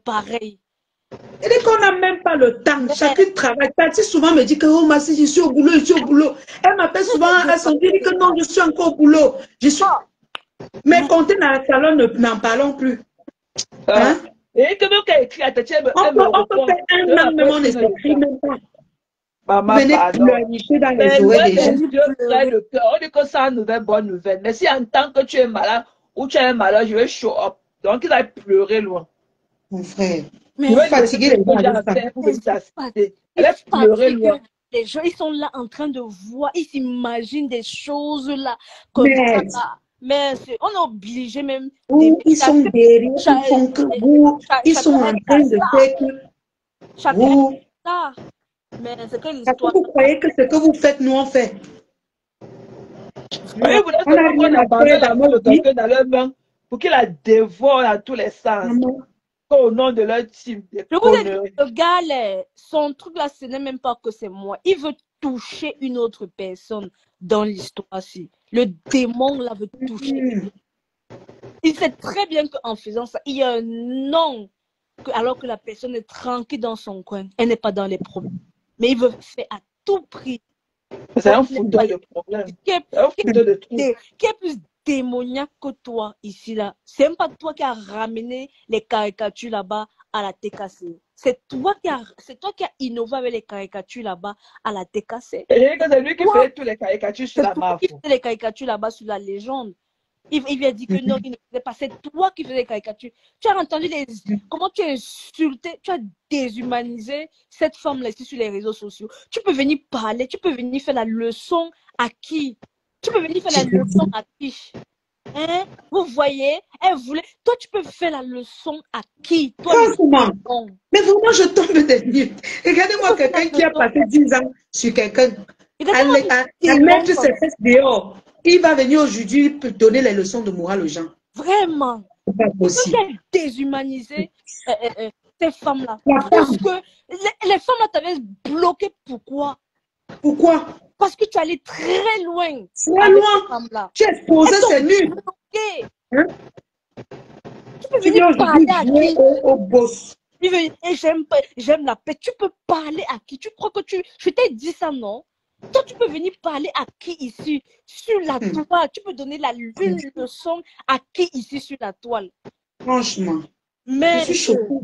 pareilles? Et dès qu'on n'a même pas le temps, chacun travaille. Tati souvent me dit que oh, Massi, je suis au boulot, je suis au boulot. Elle m'appelle souvent à son dit que non, je suis encore au boulot. Mais comptez dans le salon, n'en parlons plus. Hein? Et que même qu'elle écrit à Tati, on peut faire un an, même on ne s'écrit même pas. Maman, venez pleurnicher dans les oreilles des gens. On dit que c'est une nouvelle bonne nouvelle. Mais si en tant que tu es malade ou tu es malade, je vais show up. Donc il va pleurer loin. Mon frère. Mais fatigué les gens. Elle est pleurer loin. Les gens, ils sont là en train de voir, ils s'imaginent des choses là. Comme ça. Mais on est obligé même. Ils sont derrière, ils font que vous. Ils sont en train de faire que vous. Mais c'est que l'histoire. Vous croyez que ce que vous faites, nous on fait. Oui, vous n'avez pas qu'on abandonne la mort de quelqu'un dans leur main pour qu'il la dévore dans tous les sens. Au nom de leur team. Le gars, son truc là, ce n'est même pas que c'est moi. Il veut toucher une autre personne dans l'histoire-ci. Le démon là veut toucher. Il sait très bien qu'en faisant ça, il y a un nom. Alors que la personne est tranquille dans son coin, elle n'est pas dans les problèmes. Mais il veut faire à tout prix. C'est un fouteur de problème. Qui est plus démoniaque que toi ici là. C'est même pas toi qui as ramené les caricatures là-bas à la TKC. C'est toi qui as innové avec les caricatures là-bas à la TKC. Et c'est lui qui fait toutes les caricatures sur la mafia. Il fait les caricatures là-bas sur la légende. Il lui a dit que non, il ne faisait pas. C'est toi qui faisais les caricatures. Tu as entendu comment tu as insulté, tu as déshumanisé cette femme-là ici sur les réseaux sociaux. Tu peux venir parler, tu peux venir faire la leçon à qui? Tu peux venir faire la leçon à qui? Hein? Vous voyez? Elle voulait. Toi, tu peux faire la leçon à qui? Toi, mais vraiment, je tombe des nues. Regardez-moi quelqu'un qui a passé 10 ans sur quelqu'un. À mettre ses fesses dehors. Il va venir aujourd'hui pour donner les leçons de morale aux gens. Vraiment. C'est pas possible. Tu as déshumanisé ces femmes-là. Parce que les femmes-là t'avaient bloqué. Pourquoi? Pourquoi? Parce que tu allais très loin. Très loin. Tu as exposé ses nus. Hein? Tu peux venir parler à qui? Au boss. Et j'aime la paix. Tu peux parler à qui? Tu crois que je t'ai dit ça, non? Toi, tu peux venir parler à qui ici sur la toile? Tu peux donner une leçon à qui ici sur la toile? Franchement, Mais, je suis choquée.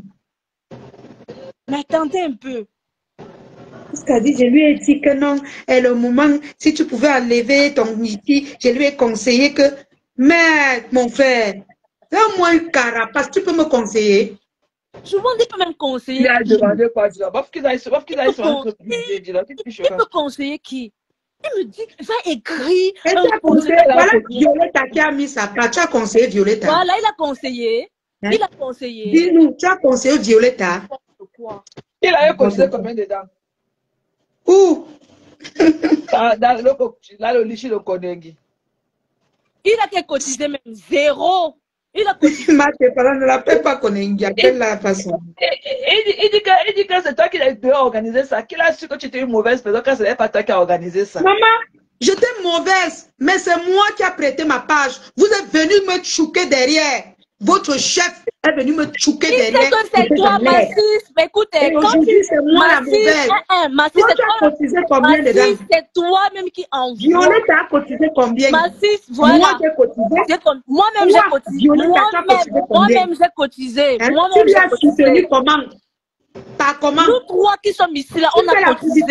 Mais attendez un peu. Je lui ai dit que non, et le moment, si tu pouvais enlever ton ici, je lui ai conseillé que, mais mon frère, fais-moi une carapace, tu peux me conseiller? Je vous dis pas même conseiller. Il a demandé quoi, dis-le. Il peut conseiller qui? Il me dit, va écrire. Voilà Violetta qui a mis sa part. Tu as conseillé Violetta. Voilà, il a conseillé. Hein? Il a conseillé. Dis-nous, tu as conseillé Violetta. Il a conseillé combien dedans? Où? Là, le lichi de Konengi. Il a qu'à cotiser même 0. Il a cotisé. Ne l'appelle pas Konengi, appelle la façon. Il dit que c'est toi qui as organisé ça. Qu'il a su que tu étais une mauvaise personne, que ce n'est pas toi qui as organisé ça. Maman, j'étais mauvaise, mais c'est moi qui a prêté ma page. Vous êtes venu me chouquer derrière. Votre chef est venu me chouquer derrière. Il sait que c'est toi, Massis. Écoutez, quand tu c'est moi la mauvaise. Massis, toi, tu as cotisé combien dedans? C'est toi-même qui envoie. Violette a cotisé combien? Massis, voilà. Moi, j'ai cotisé. Moi-même, j'ai cotisé. Moi-même, j'ai cotisé. Tu lui as soutenu comment? Par comment? Nous trois qui sommes ici, là, on a cotisé.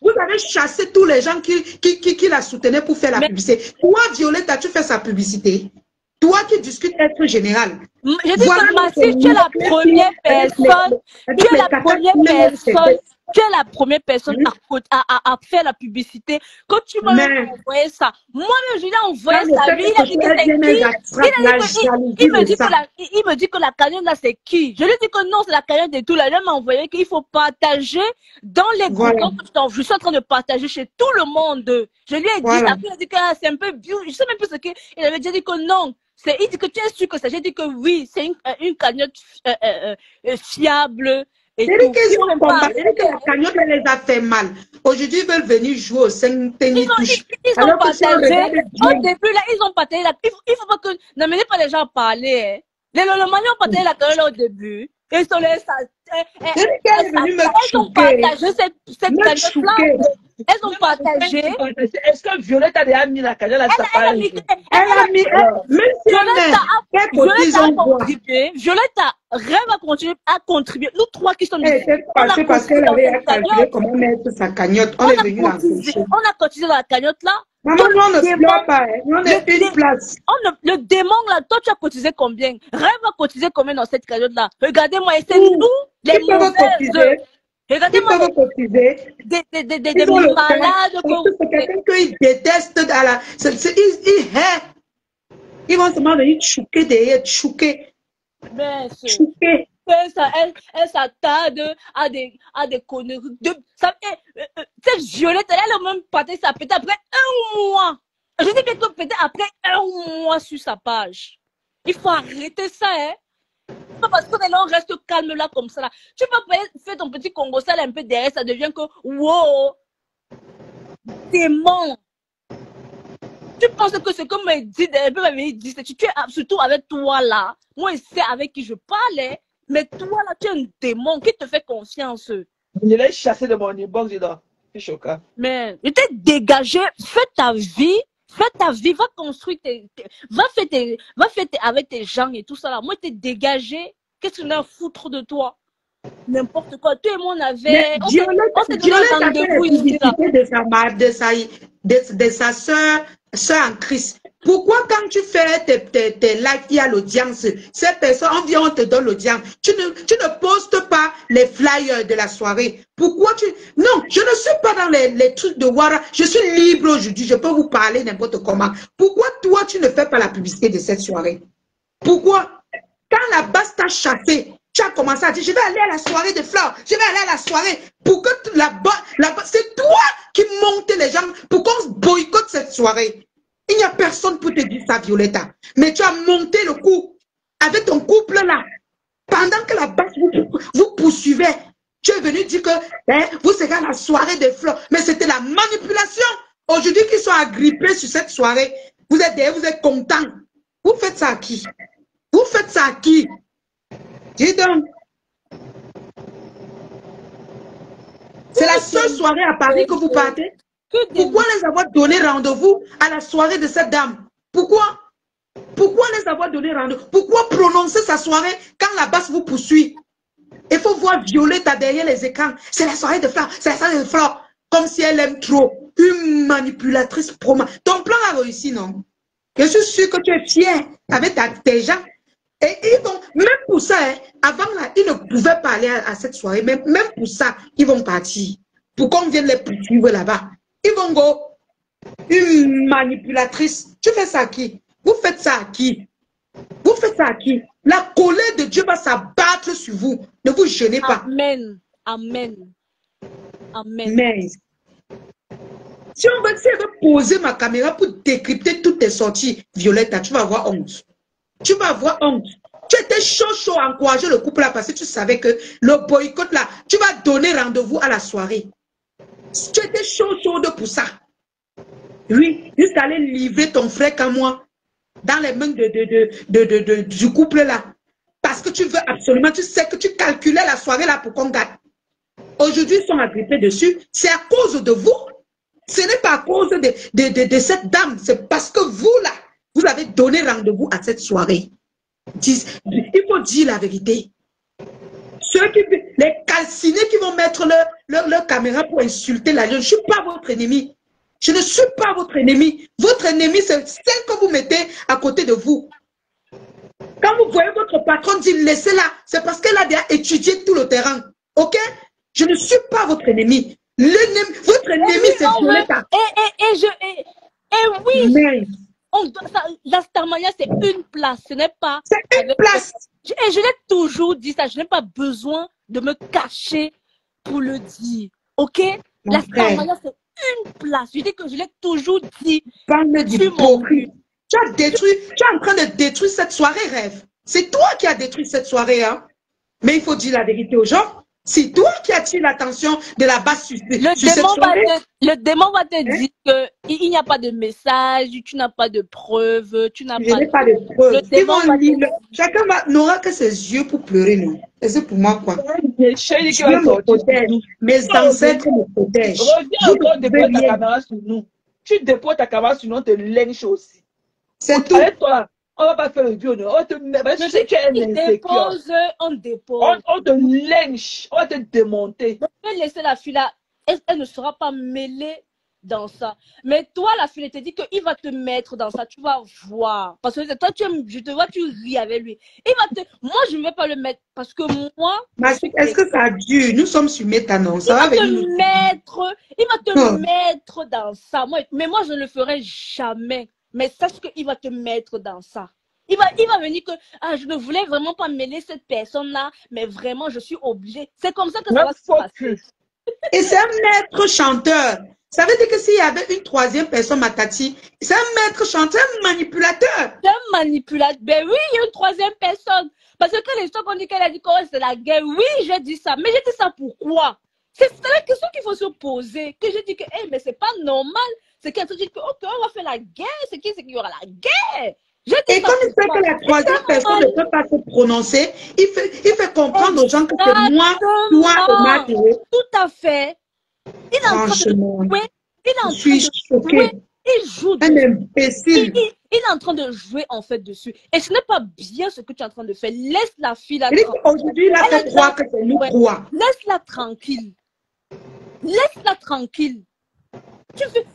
Vous avez chassé tous les gens qui la soutenaient pour faire la publicité. Toi, Violette, tu fais sa publicité. Toi qui discutes être général. Je dis que Massis, tu es la première personne. Tu es la première personne. Tu es la première personne à faire la publicité. Quand tu m'as envoyé ça, moi-même, je lui ai envoyé sa vie. Il a dit que c'est qui? Il me dit que la cagnotte là, c'est qui? Je lui ai dit que non, c'est la cagnotte de tout. Là, il m'a envoyé qu'il faut partager dans les groupes. Je suis en train de partager chez tout le monde. Je lui ai dit, après, il a dit que c'est un peu vieux. Je sais même plus ce qu'il avait déjà dit que non. Il dit que tu es sûr que ça. J'ai dit que oui, c'est une cagnotte fiable. Et que la cagnotte les a fait mal. Aujourd'hui, ils veulent venir jouer au 5 tennis touches. Ils ont partagé. Au début, là, ils ont partagé. Il faut pas que. N'amenez pas les gens à parler. Les Lolomaniens ont partagé la cagnotte au début. Ils sont les. Elles ont partagé cette cagnotte-là. Elles ont partagé. Est-ce que Violette a déjà mis la cagnotte à sa page? Elle a mis. Violette rêve à continuer à contribuer. Nous trois qui sommes ici. Parce qu'elle avait calculé comment mettre sa cagnotte. On est venu la coucher. On a cotisé dans la cagnotte là. Maman, nous, on ne pleure pas. On est une place. Le démon là, toi, tu as cotisé combien? Rêve à cotiser combien dans cette cagnotte là? Regardez-moi, et c'est nous, les mauvaises. Regardez-moi, des malades. C'est quelqu'un qu'ils détestent. Ils hait. Ils vont seulement venir chouquer derrière, chouquer. Chouquer. Elle s'attarde à des conneries. Cette Violette, elle a même parti ça peut-être après 1 mois. Je dis que peut-être après 1 mois sur sa page. Il faut arrêter ça, hein. Pas parce que on reste calme là comme ça. Là. Tu peux faire ton petit Congo ça un peu derrière, ça devient que wow, démon. Tu penses que ce que me dit, tu es surtout avec toi là. Moi, je sais avec qui je parlais, mais toi là, tu es un démon qui te fait confiance. Je l'ai chassé de mon inbox, c'est choquant. Mais je t'ai dégagé, fais ta vie, va construire va faire avec tes gens et tout ça là. Moi, je t'ai dégagé. Qu'est-ce que je vais foutre de toi? N'importe quoi. Toi et moi, on avait. On s'est donné un rendez-vous ici là. De sa soeur en Christ. Pourquoi quand tu fais tes lives, il y a l'audience, ces personnes, on vient, on te donne l'audience. Tu ne postes pas les flyers de la soirée. Pourquoi tu... Non, je ne suis pas dans les trucs de Wara. Je suis libre aujourd'hui, je peux vous parler n'importe comment. Pourquoi toi, tu ne fais pas la publicité de cette soirée? Pourquoi? Quand la base t'a chassé, tu as commencé à dire, je vais aller à la soirée de Flore, je vais aller à la soirée. Pour que c'est toi qui montes les gens pour qu'on boycotte cette soirée. Il n'y a personne pour te dire ça, Violetta. Mais tu as monté le coup avec ton couple là. Pendant que la base vous poursuivait, tu es venu dire que vous serez à la soirée de Flore. Mais c'était la manipulation. Aujourd'hui, qu'ils sont agrippés sur cette soirée, vous êtes derrière, vous êtes contents. Vous faites ça à qui? Vous faites ça à qui? Dis donc. C'est la seule soirée à Paris que vous partez? Pourquoi les avoir donné rendez-vous à la soirée de cette dame? Pourquoi? Pourquoi les avoir donné rendez-vous? Pourquoi prononcer sa soirée quand la basse vous poursuit? Il faut voir Violetta derrière les écrans. C'est la soirée de Flore, c'est la soirée de Flore. Comme si elle aime trop. Une manipulatrice promo. Ton plan a réussi, non? Je suis sûre que tu es fier avec tes gens. Et ils vont, même pour ça, hein, avant là, ils ne pouvaient pas aller à cette soirée. Même pour ça, ils vont partir. Pour qu'on vienne les poursuivre là-bas. Ils vont go. Une manipulatrice. Tu fais ça à qui? Vous faites ça à qui? Vous faites ça à qui? La colère de Dieu va s'abattre sur vous. Ne vous gênez pas. Amen. Amen. Amen. Mais si on veut poser ma caméra pour décrypter toutes tes sorties, Violetta, tu vas avoir honte. Tu vas avoir honte. Tu étais chaud à encourager le couple là parce que tu savais que le boycott là, tu vas donner rendez-vous à la soirée. Tu étais chaude pour ça. Oui, jusqu'à aller livrer ton frère comme moi dans les mains du couple là. Parce que tu veux absolument, tu sais que tu calculais la soirée là pour qu'on gagne. Aujourd'hui, ils sont agrippés dessus. C'est à cause de vous. Ce n'est pas à cause de cette dame. C'est parce que vous là, vous avez donné rendez-vous à cette soirée. Il faut dire la vérité. Les calcinés qui vont mettre leur caméra pour insulter la lionne, je ne suis pas votre ennemi. Je ne suis pas votre ennemi. Votre ennemi, c'est celle que vous mettez à côté de vous. Quand vous voyez votre patron dire laissez-la, c'est parce qu'elle a déjà étudié tout le terrain. Ok? Je ne suis pas votre ennemi. Votre ennemi, c'est Violetta. Et oui, mais la Starmania, c'est une place. Ce n'est pas. C'est une place. Et je l'ai toujours dit ça. Je n'ai pas besoin de me cacher pour le dire. Ok? La Starmania, c'est une place. Je dis que je l'ai toujours dit. Parle d'hypocrite. Tu es en train de détruire cette soirée, rêve. C'est toi qui as détruit cette soirée, hein. Mais il faut dire la vérité aux gens. C'est toi qui attires l'attention de la base sur cette soirée. Le démon va te dire qu'il n'y a pas de message, tu n'as pas de preuves, tu n'as pas. Je n'ai pas de preuves. Ils vont lire. Chacun n'aura que ses yeux pour pleurer, non. Et c'est pour moi, quoi. Dieu me protège. Mes ancêtres me protègent. Reviens encore déposer ta caméra sur nous. Tu déposes ta caméra sur nous, on te lynche aussi. C'est tout. Arrête-toi. On ne va pas faire le vieux. On te dépose, on dépose. On te lynche. On va te démonter. Donc, je vais laisser la fille là. Elle ne sera pas mêlée dans ça. Mais toi, la fille, elle te dit qu'il va te mettre dans ça. Tu vas voir. Parce que toi, je te vois, tu ris avec lui. Moi, je ne vais pas le mettre. Parce que moi. Est-ce que ça dure? Nous sommes sur Métanon. Ça va venir. Il va te mettre dans ça. Mais moi, je ne le ferai jamais. Mais sache qu'il va te mettre dans ça. Il va venir que je ne voulais vraiment pas mêler cette personne-là, mais vraiment, je suis obligée. C'est comme ça que ça va se passer. Et c'est un maître chanteur. Ça veut dire que s'il y avait une troisième personne, Matati, c'est un maître chanteur, un manipulateur. C'est un manipulateur. Ben oui, il y a une troisième personne. Parce que quand les gens ont dit qu'elle a dit que c'est la guerre, oui, j'ai dit ça. Mais j'ai dit ça pourquoi? C'est la question qu'il faut se poser. Que j'ai dit que, mais c'est pas normal. C'est qu'elle se dit que, ok, on va faire la guerre. C'est qu'il y aura la guerre. Et comme il sait que la troisième personne ne peut pas se prononcer, il fait comprendre aux gens que c'est moi, toi et Mathieu. Tout à fait. Il est en train de jouer. Je suis choquée. Il joue un imbécile. Il est en train de jouer en fait dessus. Et ce n'est pas bien ce que tu es en train de faire. Laisse la fille là. Aujourd'hui, il a fait croire que c'est nous trois. Laisse-la tranquille. Laisse-la tranquille.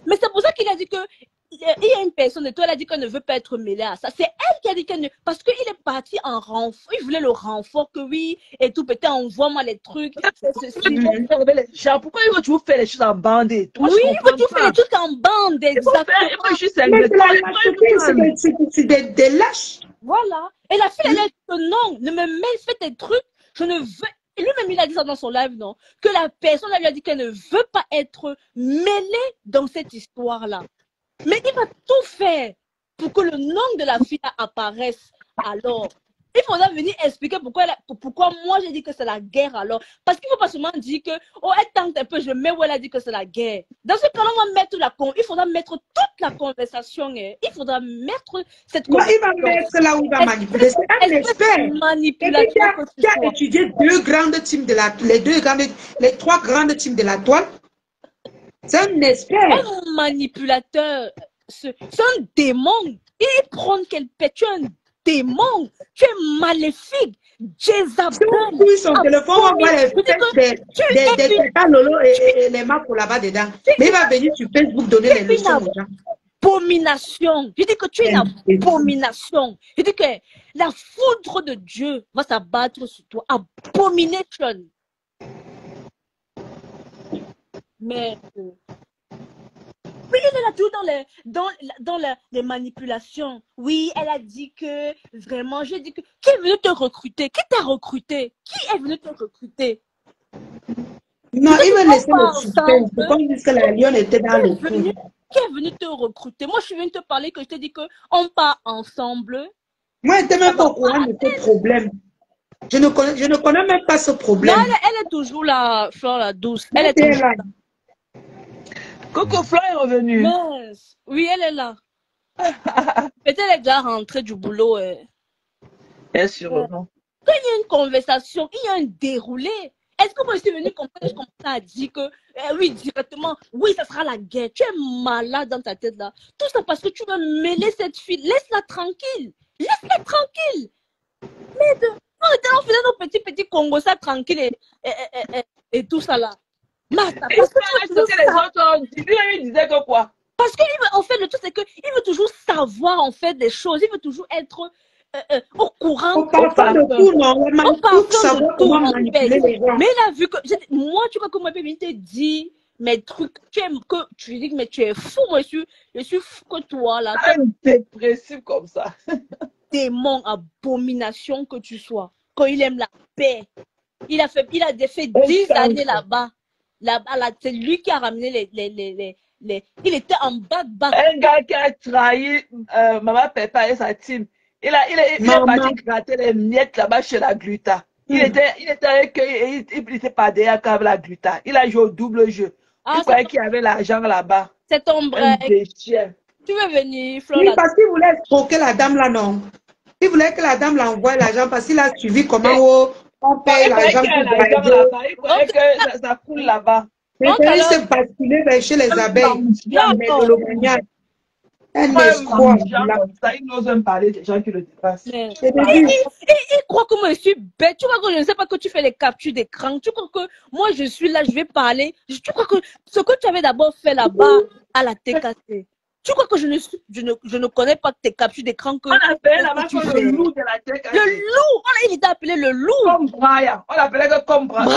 Mais c'est pour ça qu'il a dit que il y a une personne de toi, elle a dit qu'elle ne veut pas être mêlée à ça. C'est elle qui a dit qu'elle ne... Parce qu'il est parti en renfort. Il voulait le renfort que oui, et tout. Peut-être envoie-moi les trucs. Pourquoi il veut toujours faire les choses en bande et tout? Oui, il veut toujours faire les trucs en bande, exactement. C'est des lâches. Voilà. Et la fille, elle a dit que non, ne me mets, fais tes trucs. Je ne veux... Et lui-même, il a dit ça dans son live, non? Que la personne, elle lui a dit qu'elle ne veut pas être mêlée dans cette histoire-là. Mais il va tout faire pour que le nom de la fille apparaisse. Alors, il faudra venir expliquer pourquoi moi j'ai dit que c'est la guerre alors. Parce qu'il ne faut pas seulement dire que, elle tente un peu, je mets où elle a dit que c'est la guerre. Dans ce cas-là, on va mettre il faudra mettre toute la conversation. Il faudra mettre cette conversation. Il va mettre là où il va manipuler. C'est un expert. Qui a étudié les trois grandes teams de la toile. C'est un expert. Un manipulateur, c'est un démon. Il prend quel pète, tu es un démon, tu es maléfique, Jézabel. Si on son téléphone, on va voir les fesses des Tata Lolo et les marques là-bas dedans. Mais il va venir sur Facebook donner les leçons aux gens. Abomination. Je dis que tu es une abomination. Je dis que la foudre de Dieu va s'abattre sur toi. Abomination. Mais oui, elle est là toujours dans les manipulations. Oui, elle a dit que vraiment, j'ai dit que qui est venu te recruter? Qui t'a recruté? Qui est venu te recruter? Non, il va laisser le suspense. Comme dit que la lionne était dans le coup. Qui est venu te recruter? Moi, je suis venue te parler que je te dis qu'on part ensemble. Moi, je n'étais même pas au courant de ce problème. Je ne connais même pas ce problème. Non, elle est toujours là, Flore la douce. Elle est toujours là. Coco Flore est revenue. Oui, elle est là. Peut-être elle est déjà rentrée du boulot. Bien sûr. Quand il y a une conversation, il y a un déroulé. Est-ce que moi je suis venue comme ça, je commence à dire que oui, directement, oui, ça sera la guerre. Tu es malade dans ta tête là. Tout ça parce que tu veux mêler cette fille. Laisse-la tranquille. Laisse-la tranquille. Mais on faisait nos petits Congos ça tranquille et tout ça là. Parce qu'en fait, le truc, c'est qu'il veut toujours savoir, en fait, des choses. Il veut toujours être au courant. On parle de tout, non? On parle de tout, en fait. Mais il a vu que... Moi, tu vois, comme moi, je te dis mes trucs. Tu dis, mais tu es fou, moi, je suis fou que toi, là. Un dépressif comme ça. Démon, abomination que tu sois. Quand il aime la paix. Il a fait 10 années là-bas. Là, c'est lui qui a ramené il était en bas. Un gars qui a trahi Maman Peppa et sa team. Il est parti gratter les miettes là-bas chez la Gluta. Il était avec eux et il était pas derrière avec la Gluta. Il a joué au double jeu. Il croyait qu'il y avait l'argent là-bas. C'est ton break. Tu veux venir, Flore? Oui, parce qu'il voulait escroquer la dame là, non. Il voulait que la dame l'envoie l'argent parce qu'il a suivi comment on paye l'argent. Il croyait que ça coule là-bas. Il s'est basculé vers chez les abeilles. Un escroc. Il n'ose même parler des gens qui le dépassent. Il croit que moi je suis bête. Tu crois que je ne sais pas que tu fais les captures d'écran. Tu crois que moi je suis là, je vais parler. Tu crois que ce que tu avais d'abord fait là-bas à la TKT. Tu crois que je ne connais pas tes captures d'écran que... On appelait là-bas le loup de la TKT. Le loup. Il était appelé le loup. Comme Brian. On l'appelait comme Brian.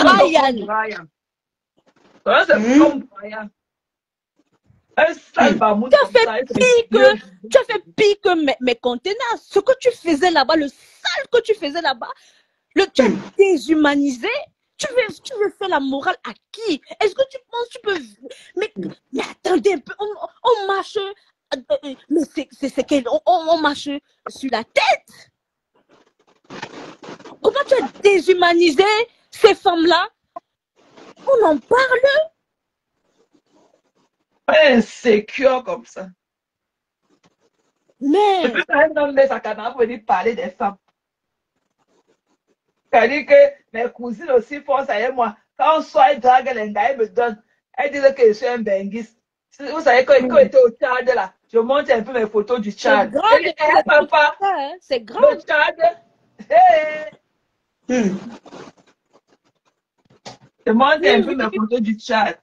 C'est comme Brian. Tu as fait pire que mes conteneurs. Ce que tu faisais là-bas, le sale que tu faisais là-bas, tu as déshumanisé. Tu veux faire la morale à qui? Est-ce que tu penses que tu peux... Mais attendez un peu, on marche... Mais on marche sur la tête. Comment tu as déshumanisé ces femmes-là? On en parle. Insécure comme ça. Mais... Je peux quand même donner sa canne pour venir parler des femmes. C'est-à-dire que mes cousines aussi font ça et moi. Quand on soit drague, les gars, ils me donnent. Elles disent que je suis un benguiste. Vous savez, quand j'étais au Tchad, là, je montre un peu mes photos du Tchad. C'est grave. Le Tchad. Je montre un peu mes photos du Tchad.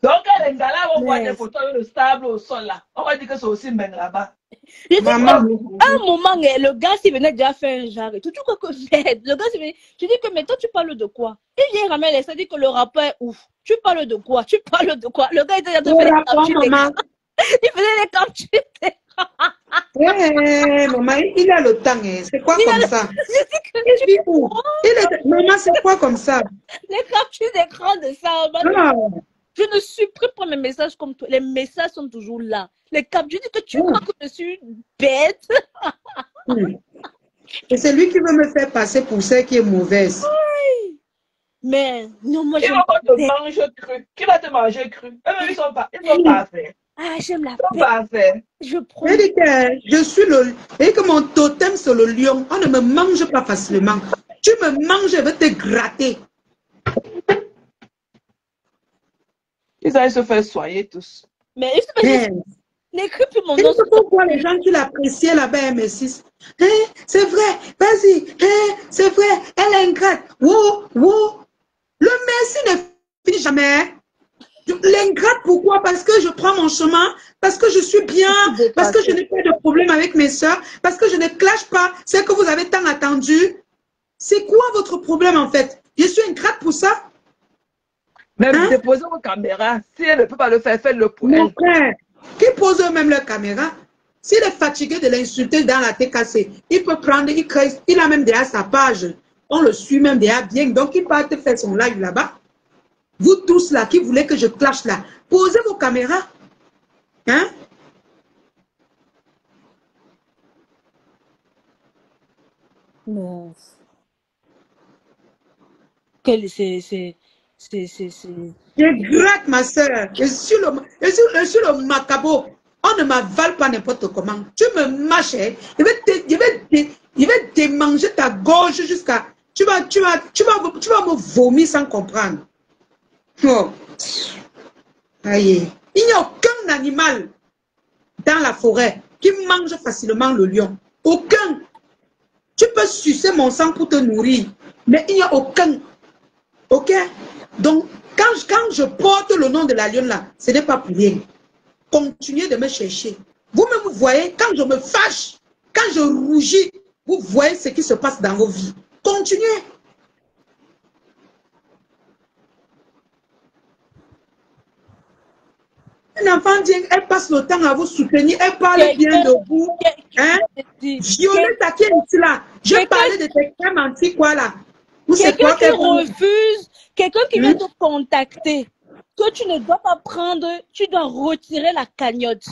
Donc, les gars là vont voir des photos avec le sable au sol là. On va dire que c'est aussi même là-bas. À un moment, le gars s'il venait déjà faire un genre et tout. Tu crois que le gars s'il venait. Je dis que mais toi tu parles de quoi? Il vient ramener ça dit que le rappeur est ouf. Tu parles de quoi? Tu parles de quoi? Le gars était déjà fait les captures d'écran. Il faisait les captures d'écran. Maman, il a le temps. C'est quoi comme ça? Il vit où? Maman, c'est quoi comme ça? Les captures d'écran de ça. Je ne supprime pas mes messages comme toi. Les messages sont toujours là. Les captures, je dis que tu crois que je suis bête. Et c'est lui qui veut me faire passer pour celle qui est mauvaise. Oui. Mais non, moi je. Qui va te manger cru? Qui va te manger cru? Ils sont pas faits. Ah, j'aime la paix. Ils sont pas faits. Je prends. Je suis le. Et que mon totem c'est le lion. On ne me mange pas facilement. Tu me manges, je vais te gratter. Ils allaient se faire soigner tous. Mais n'écris plus mon Et nom. pourquoi les gens qui l'appréciaient là-bas, M6? Hein, c'est vrai, vas-y, hein, c'est vrai, elle est ingrate. Wow, wow. Le merci ne finit jamais. L'ingrate, pourquoi? Parce que je prends mon chemin, parce que je suis bien, parce que je n'ai pas de problème avec mes soeurs, parce que je ne clash pas ce que vous avez tant attendu. C'est quoi votre problème en fait? Je suis ingrate pour ça? Même déposez vos caméras. Si elle ne peut pas le faire, faites-le pour elle. Mon frère, qui pose eux-mêmes leur caméra, s'il est fatigué de l'insulter dans la TKC, il peut prendre, il a même déjà sa page. On le suit même déjà bien. Donc, il part te faire son live là-bas. Vous tous là, qui voulez que je clash là, posez vos caméras. Hein? Non. Je gratte ma soeur. Je suis le macabo. On ne m'avale pas n'importe comment. Tu me mâches. Hein? Je vais démanger ta gorge jusqu'à... Tu vas me vomir sans comprendre. Oh. Aïe. Il n'y a aucun animal dans la forêt qui mange facilement le lion. Aucun. Tu peux sucer mon sang pour te nourrir. Mais il n'y a aucun. Ok? Donc, quand je porte le nom de la lionne là, ce n'est pas pour rien. Continuez de me chercher. Vous-même, vous voyez, quand je me fâche, quand je rougis, vous voyez ce qui se passe dans vos vies. Continuez. Un enfant dit, elle passe le temps à vous soutenir, elle parle bien de vous. Hein? Violetta qui est ici là. Je parlais de tes crèmes anti quoi là. Quelqu'un qui refuse, quelqu'un qui vient te contacter, que tu ne dois pas prendre, tu dois retirer la cagnotte.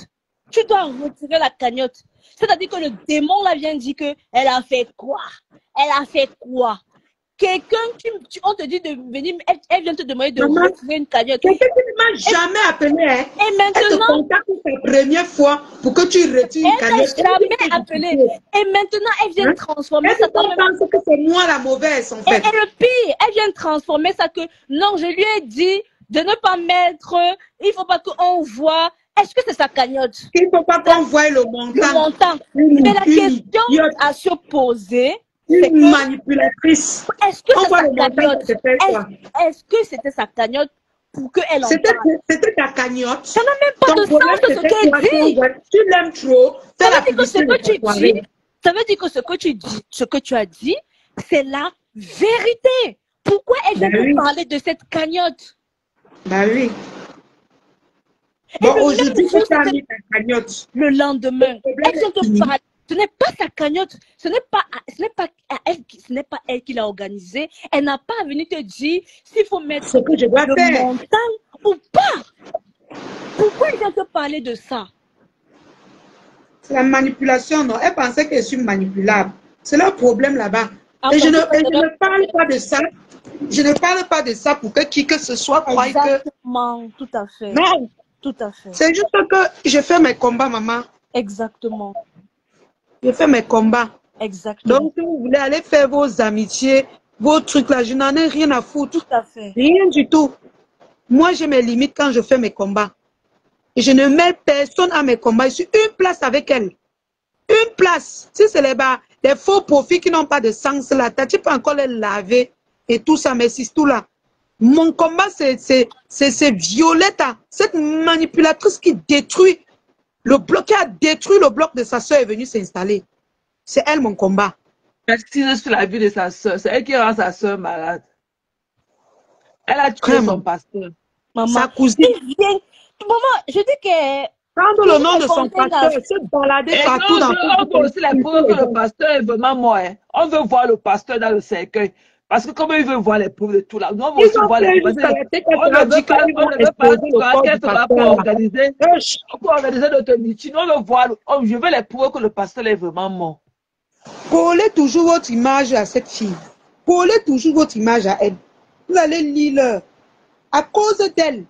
Tu dois retirer la cagnotte. C'est-à-dire que le démon là vient dire que elle a fait quoi? Elle a fait quoi? Quelqu'un, on te dit de venir, elle vient te demander de retirer une cagnotte. Quelqu'un qui ne m'a jamais appelé, hein? Et maintenant, elle te contacte la première fois pour que tu retires une cagnotte. Elle n'a jamais appelé. Et maintenant, elle vient transformer ça. Elle pense que c'est moi la mauvaise, en fait. Et le pire, elle vient transformer ça que, non, je lui ai dit de ne pas mettre, il ne faut pas qu'on voit. Est-ce que c'est sa cagnotte? Il ne faut pas qu'on voie le montant. Le montant. Mais la question à se poser, c'est une manipulatrice. Est-ce que c'est sa cagnotte? Est-ce que c'était sa cagnotte pour qu'elle en parle? C'était ta cagnotte. Ça n'a même pas de sens ce qu'elle dit. Tu l'aimes trop. Ça veut dire que ce que tu dis, ça veut dire que ce que tu as dit, c'est la vérité. Pourquoi elle vient te parler de cette cagnotte? Bah oui. Bon, aujourd'hui, tu as mis ta cagnotte. Le lendemain, elle vient te parler. Ce n'est pas sa cagnotte, ce n'est pas elle qui l'a organisée. Elle n'a pas à venir te dire s'il faut mettre ce que je dois le faire montant ou pas. Pourquoi elle vient te parler de ça? C'est la manipulation, non? Elle pensait que je suis manipulable. C'est leur problème là-bas. Et je ne parle pas de ça. Je ne parle pas de ça pour que qui que ce soit croie que... Exactement, tout à fait. Non. Tout à fait. C'est juste que je fais mes combats, maman. Exactement. Je fais mes combats. Exactement. Donc, si vous voulez aller faire vos amitiés, vos trucs là, je n'en ai rien à foutre. Tout à fait. Rien du tout. Moi, j'ai mes limites quand je fais mes combats. Et je ne mets personne à mes combats. Je suis une place avec elle. Une place. Si c'est les faux profits qui n'ont pas de sens là, tu peux encore les laver et tout ça, mais c'est tout là. Mon combat, c'est Violetta, cette manipulatrice qui détruit le bloc, qui a détruit le bloc de sa soeur est venue s'installer. C'est elle mon combat. Persiste sur la vie de sa soeur. C'est elle qui rend sa soeur malade. Elle a tué son pasteur. Maman, sa cousine. Maman, je dis que... Prendre le nom de son pasteur, se balader partout dans le monde. On veut aussi la preuve que le pasteur est vraiment mort. Hein. On veut voir le pasteur dans le cercueil. Parce que comment il veut voir les preuves de tout là, nous on veut aussi voir les preuves. On ne veut pas qu'elle sera pas organisée. On peut organiser notre meeting. On veut voir, je veux les preuves que le pasteur est vraiment mort. Collez toujours votre image à cette fille. Collez toujours votre image à elle. Vous allez lire. À cause d'elle,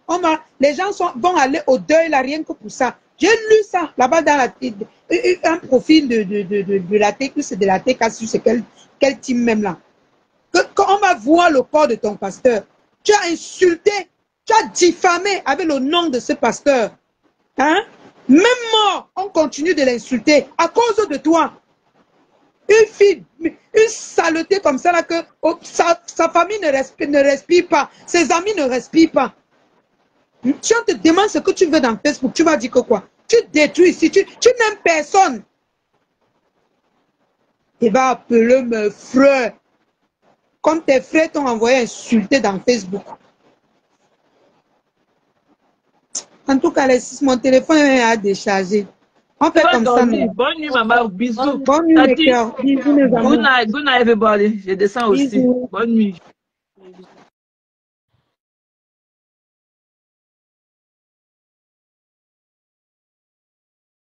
les gens vont aller au deuil là, rien que pour ça. J'ai lu ça là-bas dans un profil de la TK, c'est de la TK, c'est quel team même là. Quand on va voir le corps de ton pasteur, tu as insulté Tu as diffamé avec le nom de ce pasteur. Hein? Même mort, on continue de l'insulter à cause de toi. Une fille, une saleté comme ça, là, que oh, sa famille ne respire pas, ses amis ne respirent pas. Si on te demande ce que tu veux dans Facebook, tu vas dire que quoi? Tu détruis ici, tu n'aimes personne. Il va appeler mes frères. Comme tes frères t'ont envoyé insulter dans Facebook. En tout cas, mon téléphone est déchargé. On fait comme ça. Bonne nuit, maman. Bisous. Bonne nuit, mes cœurs. Bisous, mes amis. Good night, everybody. Je descends aussi. Bonne nuit.